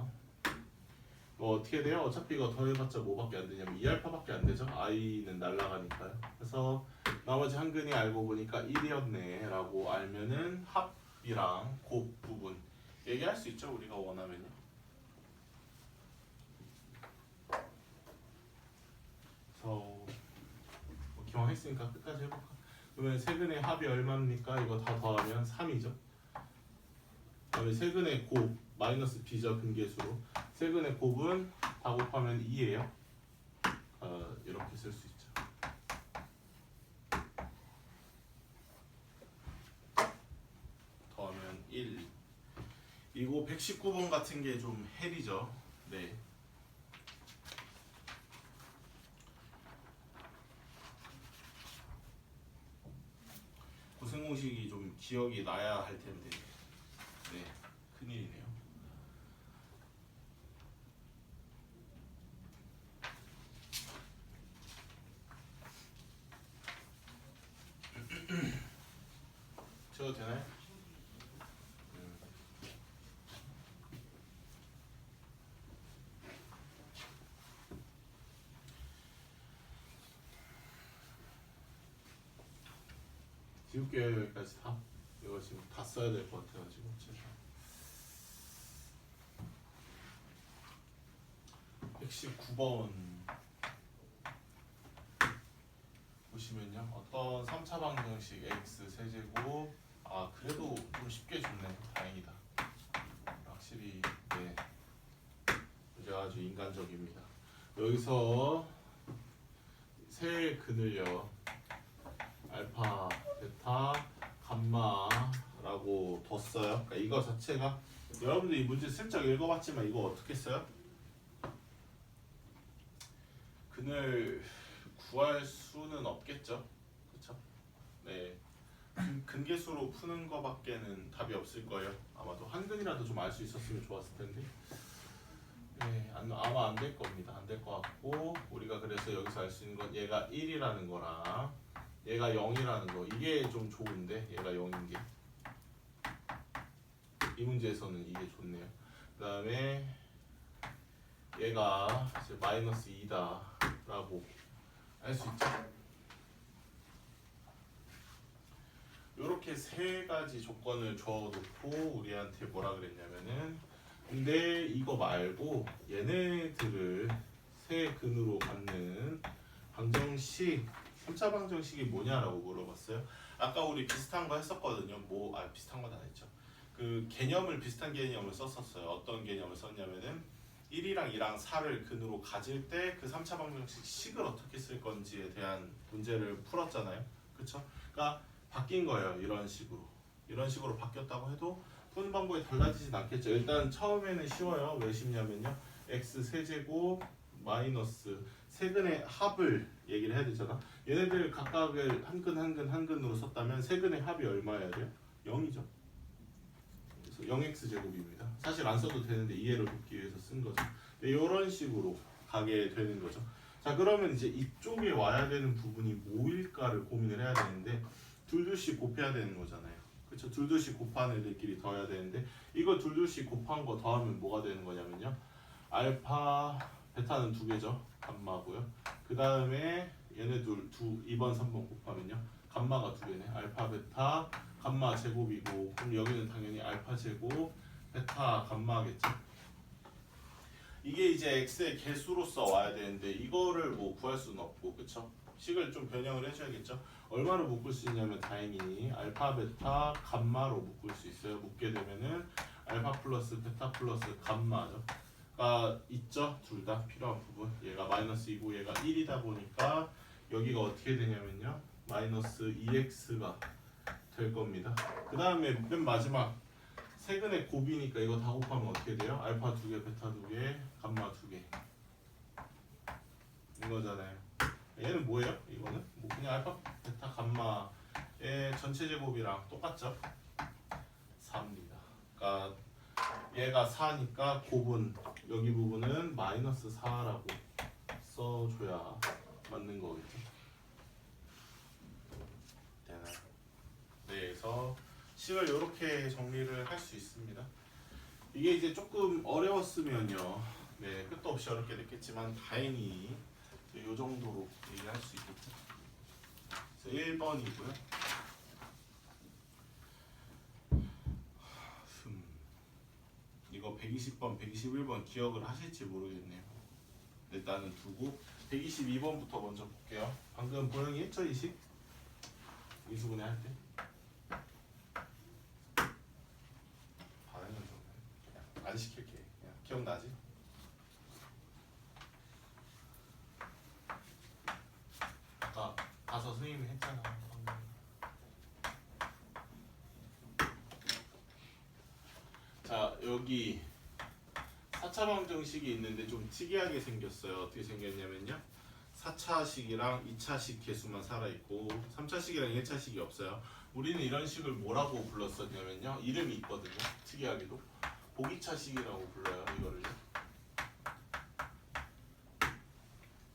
어떻게 돼요? 어차피 이거 더해봤자 뭐밖에 안 되냐면 2알파밖에 안 되죠. i는 날라가니까요. 그래서 나머지 한근이 알고 보니까 1이었네 라고 알면은 합이랑 곱 부분 얘기할 수 있죠. 우리가 원하면요. 그래서 뭐 기왕 했으니까 끝까지 해볼까? 그러면 세근의 합이 얼마입니까? 이거 다 더하면 3이죠. 그다음에 세근의 곱 마이너스 b죠. 근계수로. 세근의 곱은 다 곱하면 2예요. 이렇게 쓸 수 있죠. 더하면 1. 이거 119번 같은 게 좀 헬이죠. 네. 고생 공식이 좀 기억이 나야 할 텐데. 네. 큰일이네요. 저도 되나요? 지울게요. 여기까지 다. 이거 지금 다 써야 될 것 같아가지고 제가 119번 보시면요. 어떤 3차 방정식 x 세제곱 그래도 좀 쉽게 줬네. 다행이다. 확실히 네 문제가 아주 인간적입니다. 여기서 세 근을요 알파, 베타, 감마라고 뒀어요. 그러니까 이거 자체가 여러분들 이 문제 슬쩍 읽어봤지만 이거 어떻게 써요? 근을 구할 수는 없겠죠, 그렇죠? 네, 근계수로 푸는 거밖에는 답이 없을 거예요. 아마도 한 근이라도 좀 알 수 있었으면 좋았을 텐데, 네, 아마 안 될 겁니다. 안 될 것 같고 우리가 그래서 여기서 알 수 있는 건 얘가 1이라는 거랑 얘가 0이라는 거 이게 좀 좋은데 얘가 0인 게 이 문제에서는 이게 좋네요. 그 다음에 얘가 이제 마이너스 2다 라고 알 수 있죠. 이렇게 세 가지 조건을 줘놓고 우리한테 뭐라 그랬냐면은 근데 이거 말고 얘네들을 세 근으로 갖는 방정식 3차 방정식이 뭐냐라고 물어봤어요. 아까 우리 비슷한 거 했었거든요. 비슷한 건 안 했죠. 그 개념을 비슷한 개념을 썼었어요. 어떤 개념을 썼냐면은 1이랑 2랑 4를 근으로 가질 때 그 3차 방정식 식을 어떻게 쓸 건지에 대한 문제를 풀었잖아요. 그쵸? 그러니까 바뀐 거예요. 이런 식으로 바뀌었다고 해도 푸는 방법이 달라지진 않겠죠. 일단 처음에는 쉬워요. 왜 쉽냐면요. x 세제곱 마이너스 세근의 합을 얘기를 해야 되잖아. 얘네들 각각을 한 근 으로 썼다면 세근의 합이 얼마여야 돼요? 0이죠. 그래서 0x 제곱입니다. 사실 안 써도 되는데 이해를 돕기 위해서 쓴 거죠. 이런 식으로 가게 되는 거죠. 자 그러면 이제 이쪽에 와야 되는 부분이 뭐일까를 고민을 해야 되는데 둘둘씩 곱해야 되는 거잖아요. 그렇죠? 둘둘씩 곱한 애들끼리 더해야 되는데 이거 둘둘씩 곱한 거 더하면 뭐가 되는 거냐면요. 알파 베타는 두 개죠. 감마고요. 그 다음에 얘네들 2번 3번 곱하면요. 감마가 두 개네. 알파 베타 감마 제곱이고 그럼 여기는 당연히 알파 제곱 베타 감마겠죠. 이게 이제 x의 개수로서 와야 되는데 이거를 뭐 구할 수는 없고 그쵸? 식을 좀 변형을 해줘야겠죠. 얼마로 묶을 수 있냐면 다행히 알파 베타 감마로 묶을 수 있어요. 묶게 되면은 알파 플러스 베타 플러스 감마죠. 가 있죠. 둘 다 필요한 부분. 얘가 마이너스 2고 얘가 1이다 보니까 여기가 어떻게 되냐면요. 마이너스 2x가 될 겁니다. 그 다음에 맨 마지막 세근의 곱이니까 이거 다 곱하면 어떻게 돼요? 알파 2개, 베타 2개, 감마 2개 이거잖아요. 얘는 뭐예요? 이거는 뭐 그냥 알파, 베타, 감마의 전체 제곱이랑 똑같죠? 4입니다. 그러니까 얘가 4니까 곱은 여기 부분은 마이너스 4라고 써줘야 맞는 거겠죠? 되나요? 네, 그래서 식을 이렇게 정리를 할 수 있습니다. 이게 이제 조금 어려웠으면요, 네 끝도 없이 어렵게 됐겠지만 다행히 이 정도로 얘기할 수 있겠죠. 그래서 1번이고요. 이거 120번, 121번 기억을 하실지 모르겠네요. 일단은 두고 122번부터 먼저 볼게요. 방금 보영이 했죠, 이 식? 인수분해 할 때. 반응은 좀 안 시킬게. 그냥 기억나지? 아까 가서 선생님이 했잖아. 방금. 자 여기 4차 방정식이 있는데 좀 특이하게 생겼어요. 어떻게 생겼냐면요. 4차식이랑 2차식 개수만 살아있고 3차식이랑 1차식이 없어요. 우리는 이런 식을 뭐라고 불렀었냐면요. 이름이 있거든요. 특이하게도 보기차식이라고 불러요. 이거를요.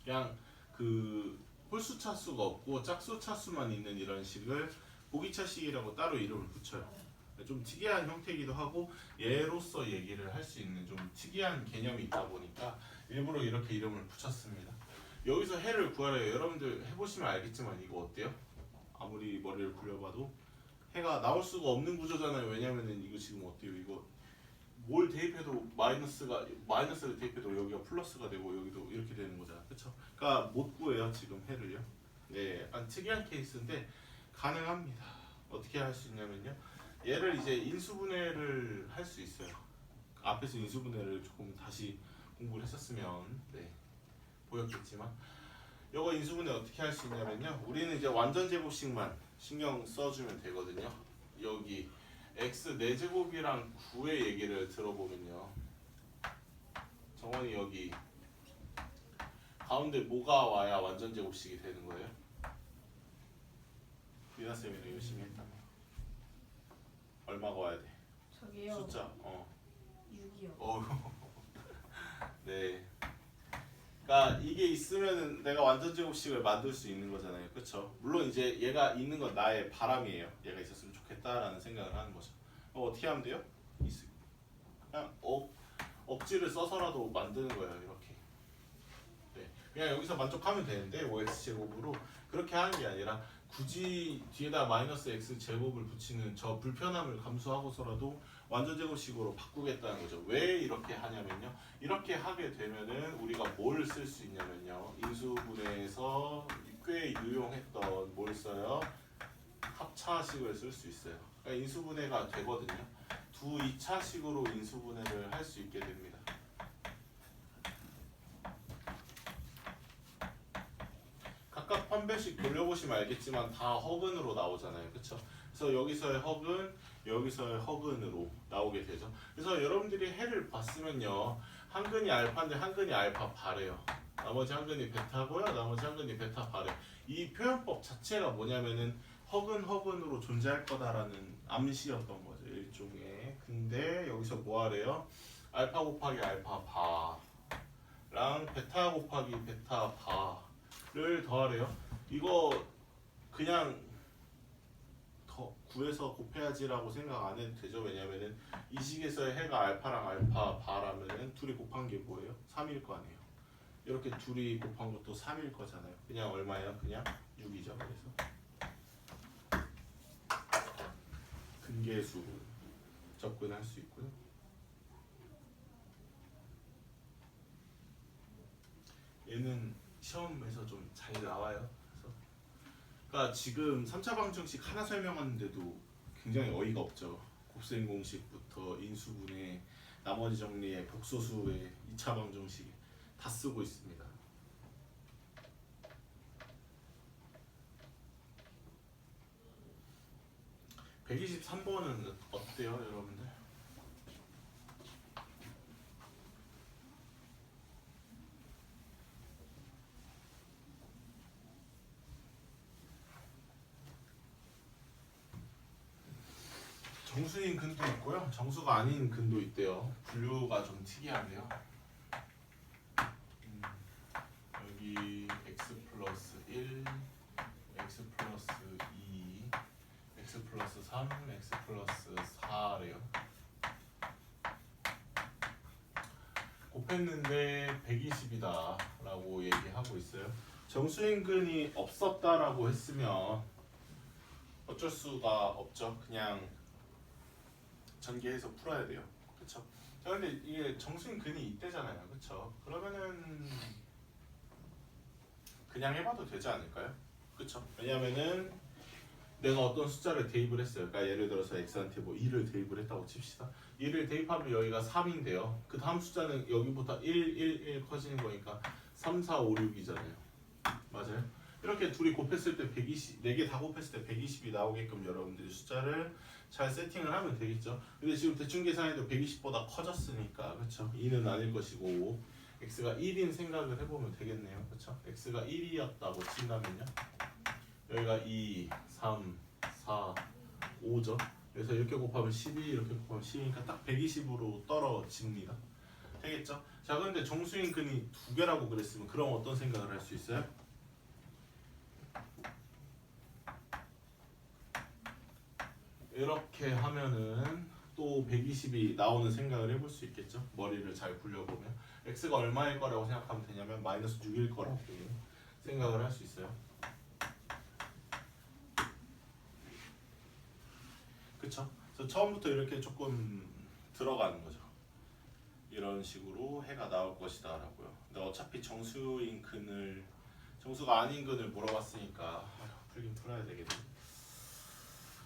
그냥 그 홀수 차수가 없고 짝수 차수만 있는 이런 식을 보기차식이라고 따로 이름을 붙여요. 좀 특이한 형태이기도 하고 얘로서 얘기를 할 수 있는 좀 특이한 개념이 있다 보니까 일부러 이렇게 이름을 붙였습니다. 여기서 해를 구하래요. 여러분들 해보시면 알겠지만 이거 어때요? 아무리 머리를 굴려봐도 해가 나올 수가 없는 구조잖아요. 왜냐면은 이거 지금 어때요? 이거 뭘 대입해도 마이너스를 대입해도 여기가 플러스가 되고 여기도 이렇게 되는 거잖아. 그쵸? 그러니까 못 구해요 지금 해를요. 네, 약간 특이한 케이스인데 가능합니다. 어떻게 할 수 있냐면요. 얘를 이제 인수분해를 할 수 있어요. 앞에서 인수분해를 조금 다시 공부를 했었으면 네, 보였겠지만 이거 인수분해 어떻게 할 수 있냐면요. 우리는 이제 완전 제곱식만 신경 써주면 되거든요. 여기 x 4제곱이랑 9의 얘기를 들어보면요. 정원이 여기 가운데 뭐가 와야 완전 제곱식이 되는 거예요? 리나쌤이랑 열심히 했다며. 얼마가 와야 돼? 저기요. 숫자. 6이요. 네. 그러니까 이게 있으면은 내가 완전 제곱식을 만들 수 있는 거잖아요. 그렇죠? 물론 이제 얘가 있는 건 나의 바람이에요. 얘가 있었으면 좋겠다라는 생각을 하는 거죠. 어떻게 하면 돼요? 그냥 억지를 써서라도 만드는 거예요. 이렇게. 네. 그냥 여기서 만족하면 되는데 5x 제곱으로 그렇게 하는 게 아니라 굳이 뒤에다 마이너스 x 제곱을 붙이는 저 불편함을 감수하고서라도 완전 제곱식으로 바꾸겠다는 거죠. 왜 이렇게 하냐면요. 이렇게 하게 되면은 우리가 뭘 쓸 수 있냐면요. 인수분해에서 꽤 유용했던 뭘 써요? 합차식을 쓸 수 있어요. 그러니까 인수분해가 되거든요. 두 2차식으로 인수분해를 할 수 있게 됩니다. 각각 판별식 돌려보시면 알겠지만 다 허근으로 나오잖아요. 그쵸? 그래서 여기서의 허근, 여기서의 허근으로 나오게 되죠. 그래서 여러분들이 해를 봤으면요. 한 근이 알파인데 한 근이 알파 바래요. 나머지 한 근이 베타고요. 나머지 한 근이 베타 바래. 이 표현법 자체가 뭐냐면은 허근으로 존재할 거다라는 암시였던 거죠. 일종의. 근데 여기서 뭐 하래요? 알파 곱하기 알파 바랑 랑 베타 곱하기 베타 바를 더하래요. 이거 그냥 더 구해서 곱해야지라고 생각 안 해도 되죠. 왜냐면은 이 식에서의 해가 알파랑 알파 바라면은 둘이 곱한 게 뭐예요? 3일 거 아니에요. 이렇게 둘이 곱한 것도 3일 거잖아요. 그냥 얼마예요? 그냥 6이죠. 그래서 근계수로 접근할 수 있고요. 얘는 시험에서 좀 잘 나와요. 그래서 그러니까 지금 3차 방정식 하나 설명하는데도 굉장히 어이가 없죠. 곱셈 공식부터 인수분해, 나머지 정리에 복소수에 2차 방정식 다 쓰고 있습니다. (123번은) 어때요, 여러분들? 정수인 근도 있고요. 정수가 아닌 근도 있대요. 분류가 좀 특이한데요. 여기 x 플러스 1, x 플러스 2, x 플러스 3, x 플러스 4래요. 곱했는데 120이다 라고 얘기하고 있어요. 정수인근이 없었다라고 했으면 어쩔 수가 없죠. 그냥 전개해서 풀어야 돼요. 그쵸? 자, 근데 이게 정수인근이 이때잖아요. 그쵸? 그러면은 그냥 해봐도 되지 않을까요? 그쵸? 왜냐면은 내가 어떤 숫자를 대입을 했어요. 그러니까 예를 들어서 x한테 뭐 2를 대입을 했다고 칩시다. 2를 대입하면 여기가 3인데요. 그 다음 숫자는 여기부터 1, 1, 1 커지는 거니까 3, 4, 5, 6이잖아요. 맞아요? 이렇게 둘이 곱했을 때 120, 4개 다 곱했을 때 120이 나오게끔 여러분들이 숫자를 잘 세팅을 하면 되겠죠. 근데 지금 대충 계산해도 120보다 커졌으니까, 그쵸? 2는 아닐 것이고 x가 1인 생각을 해보면 되겠네요. 그쵸? x가 1이었다고 친다면요. 여기가 2, 3, 4, 5죠. 그래서 이렇게 곱하면 12, 이렇게 곱하면 10이니까 딱 120으로 떨어집니다. 되겠죠? 자, 그런데 정수인 근이 두 개라고 그랬으면 그럼 어떤 생각을 할 수 있어요? 이렇게 하면은 또 120이 나오는 생각을 해볼 수 있겠죠? 머리를 잘 굴려보면 x가 얼마일 거라고 생각하면 되냐면 마이너스 6일 거라고 생각을 할 수 있어요. 그쵸? 그래서 처음부터 이렇게 조금 들어가는 거죠. 이런 식으로 해가 나올 것이다 라고요. 근데 어차피 정수인 근을 정수가 아닌 근을 물어봤으니까 풀긴 풀어야 되겠네.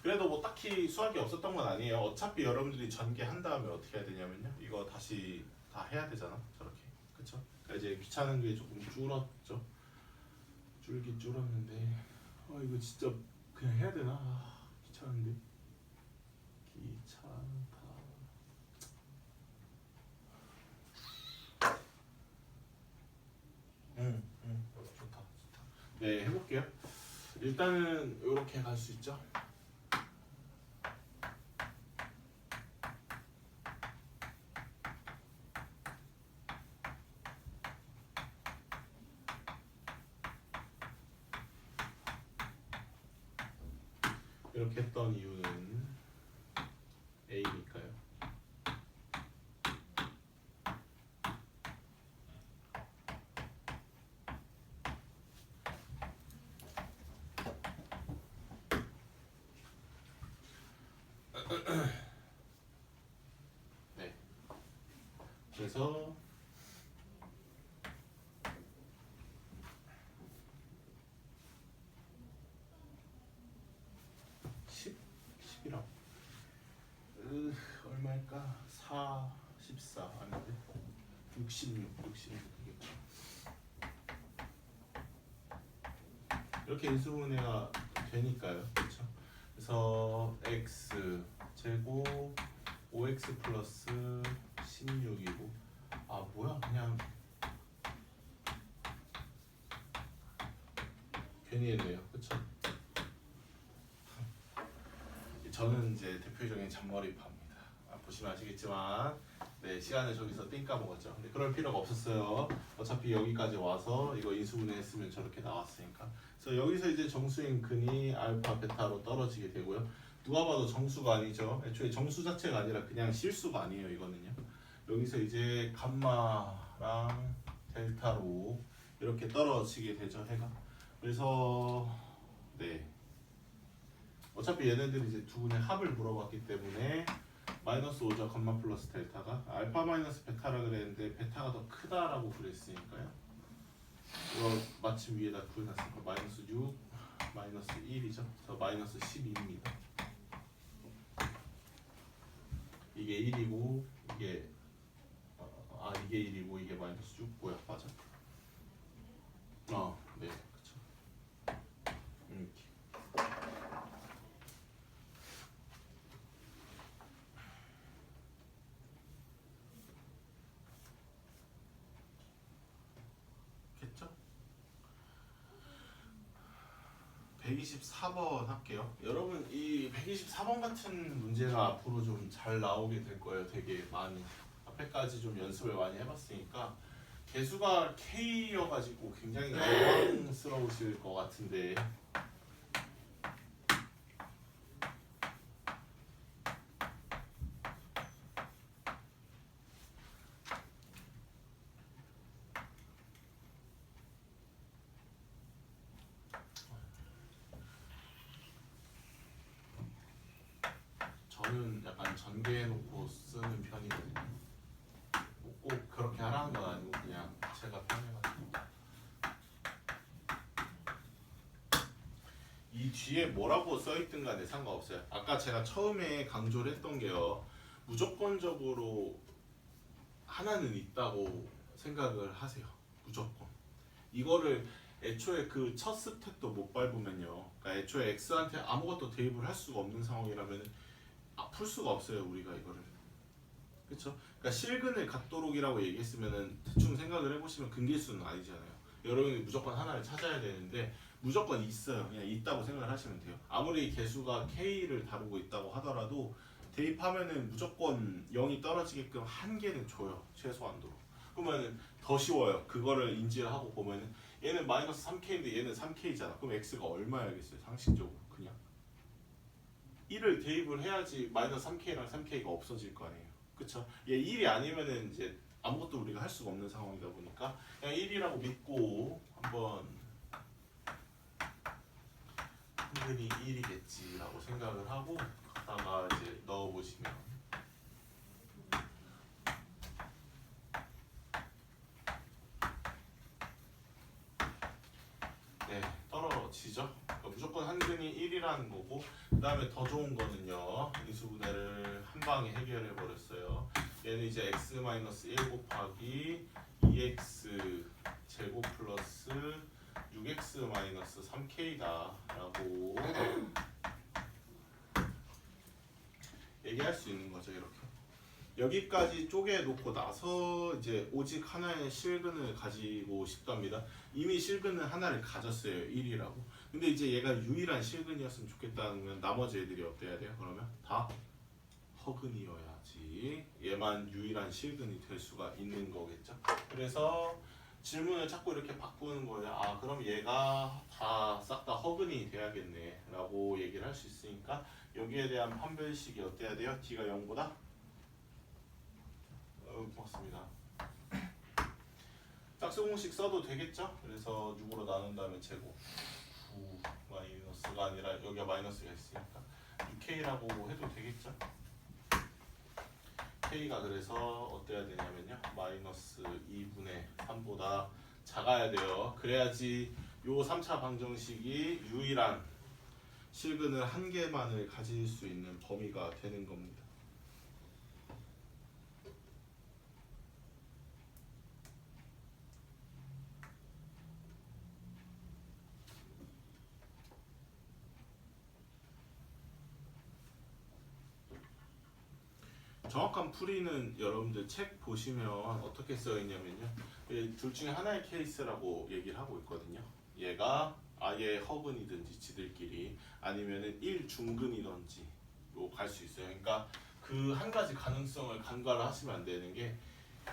그래도 뭐 딱히 수학이 없었던 건 아니에요. 어차피 여러분들이 전개한 다음에 어떻게 해야 되냐면요. 이거 다시 다 해야 되잖아. 저렇게. 그쵸? 그러니까 이제 귀찮은 게 조금 줄었죠. 줄긴 줄었는데 이거 진짜 그냥 해야 되나? 귀찮은데. 귀찮다. 좋다. 네, 해볼게요. 일단은 이렇게 갈 수 있죠. 이렇게 했던 이유는 A니까요. 네. 그래서 10이라고. 얼마일까? 4, 14 아닌데? 66 되겠죠. 이렇게 인수분해가 되니까요. 그렇죠? 그래서 x 제곱 5x 플러스 16이고 뭐야 그냥 괜히 했네요. 그쵸? 저는 이제 대표적인 잔머리파입니다. 보시면 아시겠지만 네, 시간을 저기서 띵 까먹었죠. 근데 그럴 필요가 없었어요. 어차피 여기까지 와서 이거 인수분해 했으면 저렇게 나왔으니까. 그래서 여기서 이제 정수인 근이 알파 베타로 떨어지게 되고요. 누가 봐도 정수가 아니죠. 애초에 정수 자체가 아니라 그냥 실수가 아니에요. 이거는요. 여기서 이제 감마랑 델타로 이렇게 떨어지게 되죠. 해가. 그래서 네. 어차피 얘네들이 이제 두 분의 합을 물어봤기 때문에 마이너스 5죠. 감마 플러스 델타가 알파 마이너스 베타라 그랬는데 베타가 더 크다라고 그랬으니까요. 이거 마침 위에다 구해놨으니까 마이너스 6 마이너스 1이죠. 그래서 마이너스 12입니다. 이게 1이고 이게 이게 1이고 이게 마이너스 6 뭐야 맞아? 네 그쵸. 이렇게. 겠죠? 124번 할게요. 여러분 이 124번 같은 문제가 앞으로 좀 잘 나오게 될 거예요. 되게 많이. 앞에까지 좀 연습을 많이 해봤으니까 개수가 K여가지고 굉장히 영광스러우실 것 같은데 저는 약간 전개해놓고 쓰는 편이거든요. 뭐꼭 그렇게 하라는 건 아니고 그냥 제가 편해가지고 이 뒤에 뭐라고 써있든 간에 상관없어요. 아까 제가 처음에 강조를 했던 게요. 무조건적으로 하나는 있다고 생각을 하세요. 무조건. 이거를 애초에 그 첫 스텝도 못 밟으면요. 그러니까 애초에 X한테 아무것도 대입을 할 수가 없는 상황이라면 풀 수가 없어요. 우리가 이거를. 그렇죠? 그러니까 실근을 갖도록이라고 얘기했으면은 대충 생각을 해보시면 근계수는 아니잖아요. 여러분이 무조건 하나를 찾아야 되는데 무조건 있어요. 그냥 있다고 생각을 하시면 돼요. 아무리 개수가 K를 다루고 있다고 하더라도 대입하면은 무조건 0이 떨어지게끔 한 개는 줘요. 최소한도로. 그러면 더 쉬워요. 그거를 인지를 하고 보면은 얘는 마이너스 3K인데 얘는 3K잖아. 그럼 X가 얼마야겠어요? 상식적으로 그냥 1을 대입을 해야지 마이너스 3K랑 3K가 없어질 거 아니에요. 그쵸? 얘 1이 아니면은 이제 아무것도 우리가 할 수가 없는 상황이다 보니까 그냥 1이라고 믿고 한번 흔히 1이겠지라고 생각을 하고 갖다가 이제 넣어보시면 네 떨어지죠. 그러니까 무조건 한근이 1이라는 거고 그 다음에 더 좋은 거는요. 인수분해를 한 방에 해결해 버렸어요. 얘는 이제 x-1 곱하기 2x 제곱 플러스 6x-3k다 라고 얘기할 수 있는 거죠. 이렇게 여기까지 쪼개 놓고 나서 이제 오직 하나의 실근을 가지고 싶답니다. 이미 실근은 하나를 가졌어요. 1이라고. 근데 이제 얘가 유일한 실근이었으면 좋겠다는 나머지 애들이 어때야 돼요? 그러면 다 허근이어야지 얘만 유일한 실근이 될 수가 있는 거겠죠. 그래서 질문을 자꾸 이렇게 바꾸는 거예요. 아 그럼 얘가 다 싹 다 허근이 돼야겠네 라고 얘기를 할 수 있으니까 여기에 대한 판별식이 어때야 돼요? D가 0보다? 고맙습니다. 짝수 공식 써도 되겠죠? 그래서 6으로 나눈 다음에 제곱 9 마이너스가 아니라 여기가 마이너스가 있으니까 6K라고 해도 되겠죠? K가 그래서 어때야 되냐면요 마이너스 2분의 3보다 작아야 돼요. 그래야지 요 3차 방정식이 유일한 실근을 한 개만을 가질 수 있는 범위가 되는 겁니다. 정확한 풀이는 여러분들 책 보시면 어떻게 써 있냐면요. 둘 중에 하나의 케이스라고 얘기를 하고 있거든요. 얘가 아예 허근이든지 지들끼리 아니면은 1중근이든지 갈 수 있어요. 그러니까 그 한 가지 가능성을 간과를 하시면 안 되는 게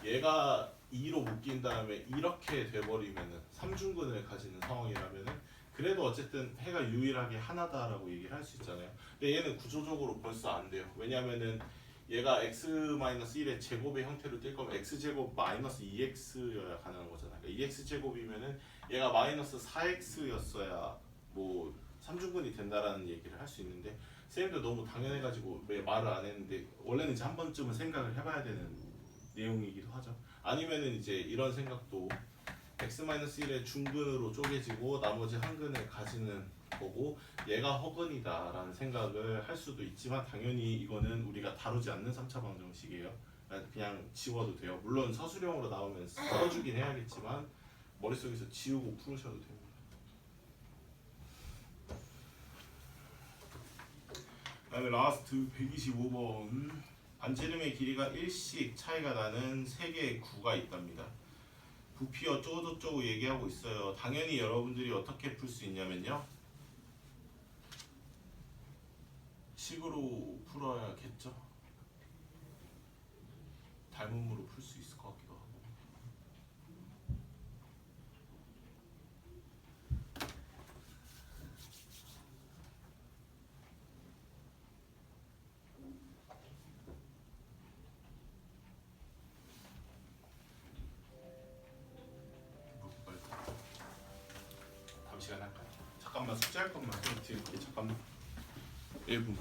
얘가 2로 묶인 다음에 이렇게 돼버리면은 삼중근을 가지는 상황이라면은 그래도 어쨌든 해가 유일하게 하나다라고 얘기를 할 수 있잖아요. 근데 얘는 구조적으로 벌써 안 돼요. 왜냐면은 얘가 x-1의 제곱의 형태로 뛸 거면 x제곱 마이너스 2x여야 가능한 거잖아요. 그러니까 2x제곱이면은 얘가 마이너스 4x였어야 뭐 삼중근이 된다라는 얘기를 할 수 있는데 쌤도 너무 당연해가지고 왜 말을 안 했는데 원래는 이제 한 번쯤은 생각을 해봐야 되는 내용이기도 하죠. 아니면은 이제 이런 생각도 x-1의 중근으로 쪼개지고 나머지 한 근을 가지는 거고 얘가 허근이다라는 생각을 할 수도 있지만 당연히 이거는 우리가 다루지 않는 3차 방정식이에요. 그냥 지워도 돼요. 물론 서술형으로 나오면 써주긴 해야겠지만 머릿속에서 지우고 풀으셔도 됩니다. 그다음에 라스트 125번 반지름의 길이가 1씩 차이가 나는 3개의 구가 있답니다. 부피 어쩌고저쩌고 얘기하고 있어요. 당연히 여러분들이 어떻게 풀 수 있냐면요. 식으로 풀어야겠죠. 닮음으로 풀 수 있을 것 같기도 하고. 다음 시간에 할까요? 잠깐만 숙제할 것만 좀 드릴게요. 잠깐만 1분.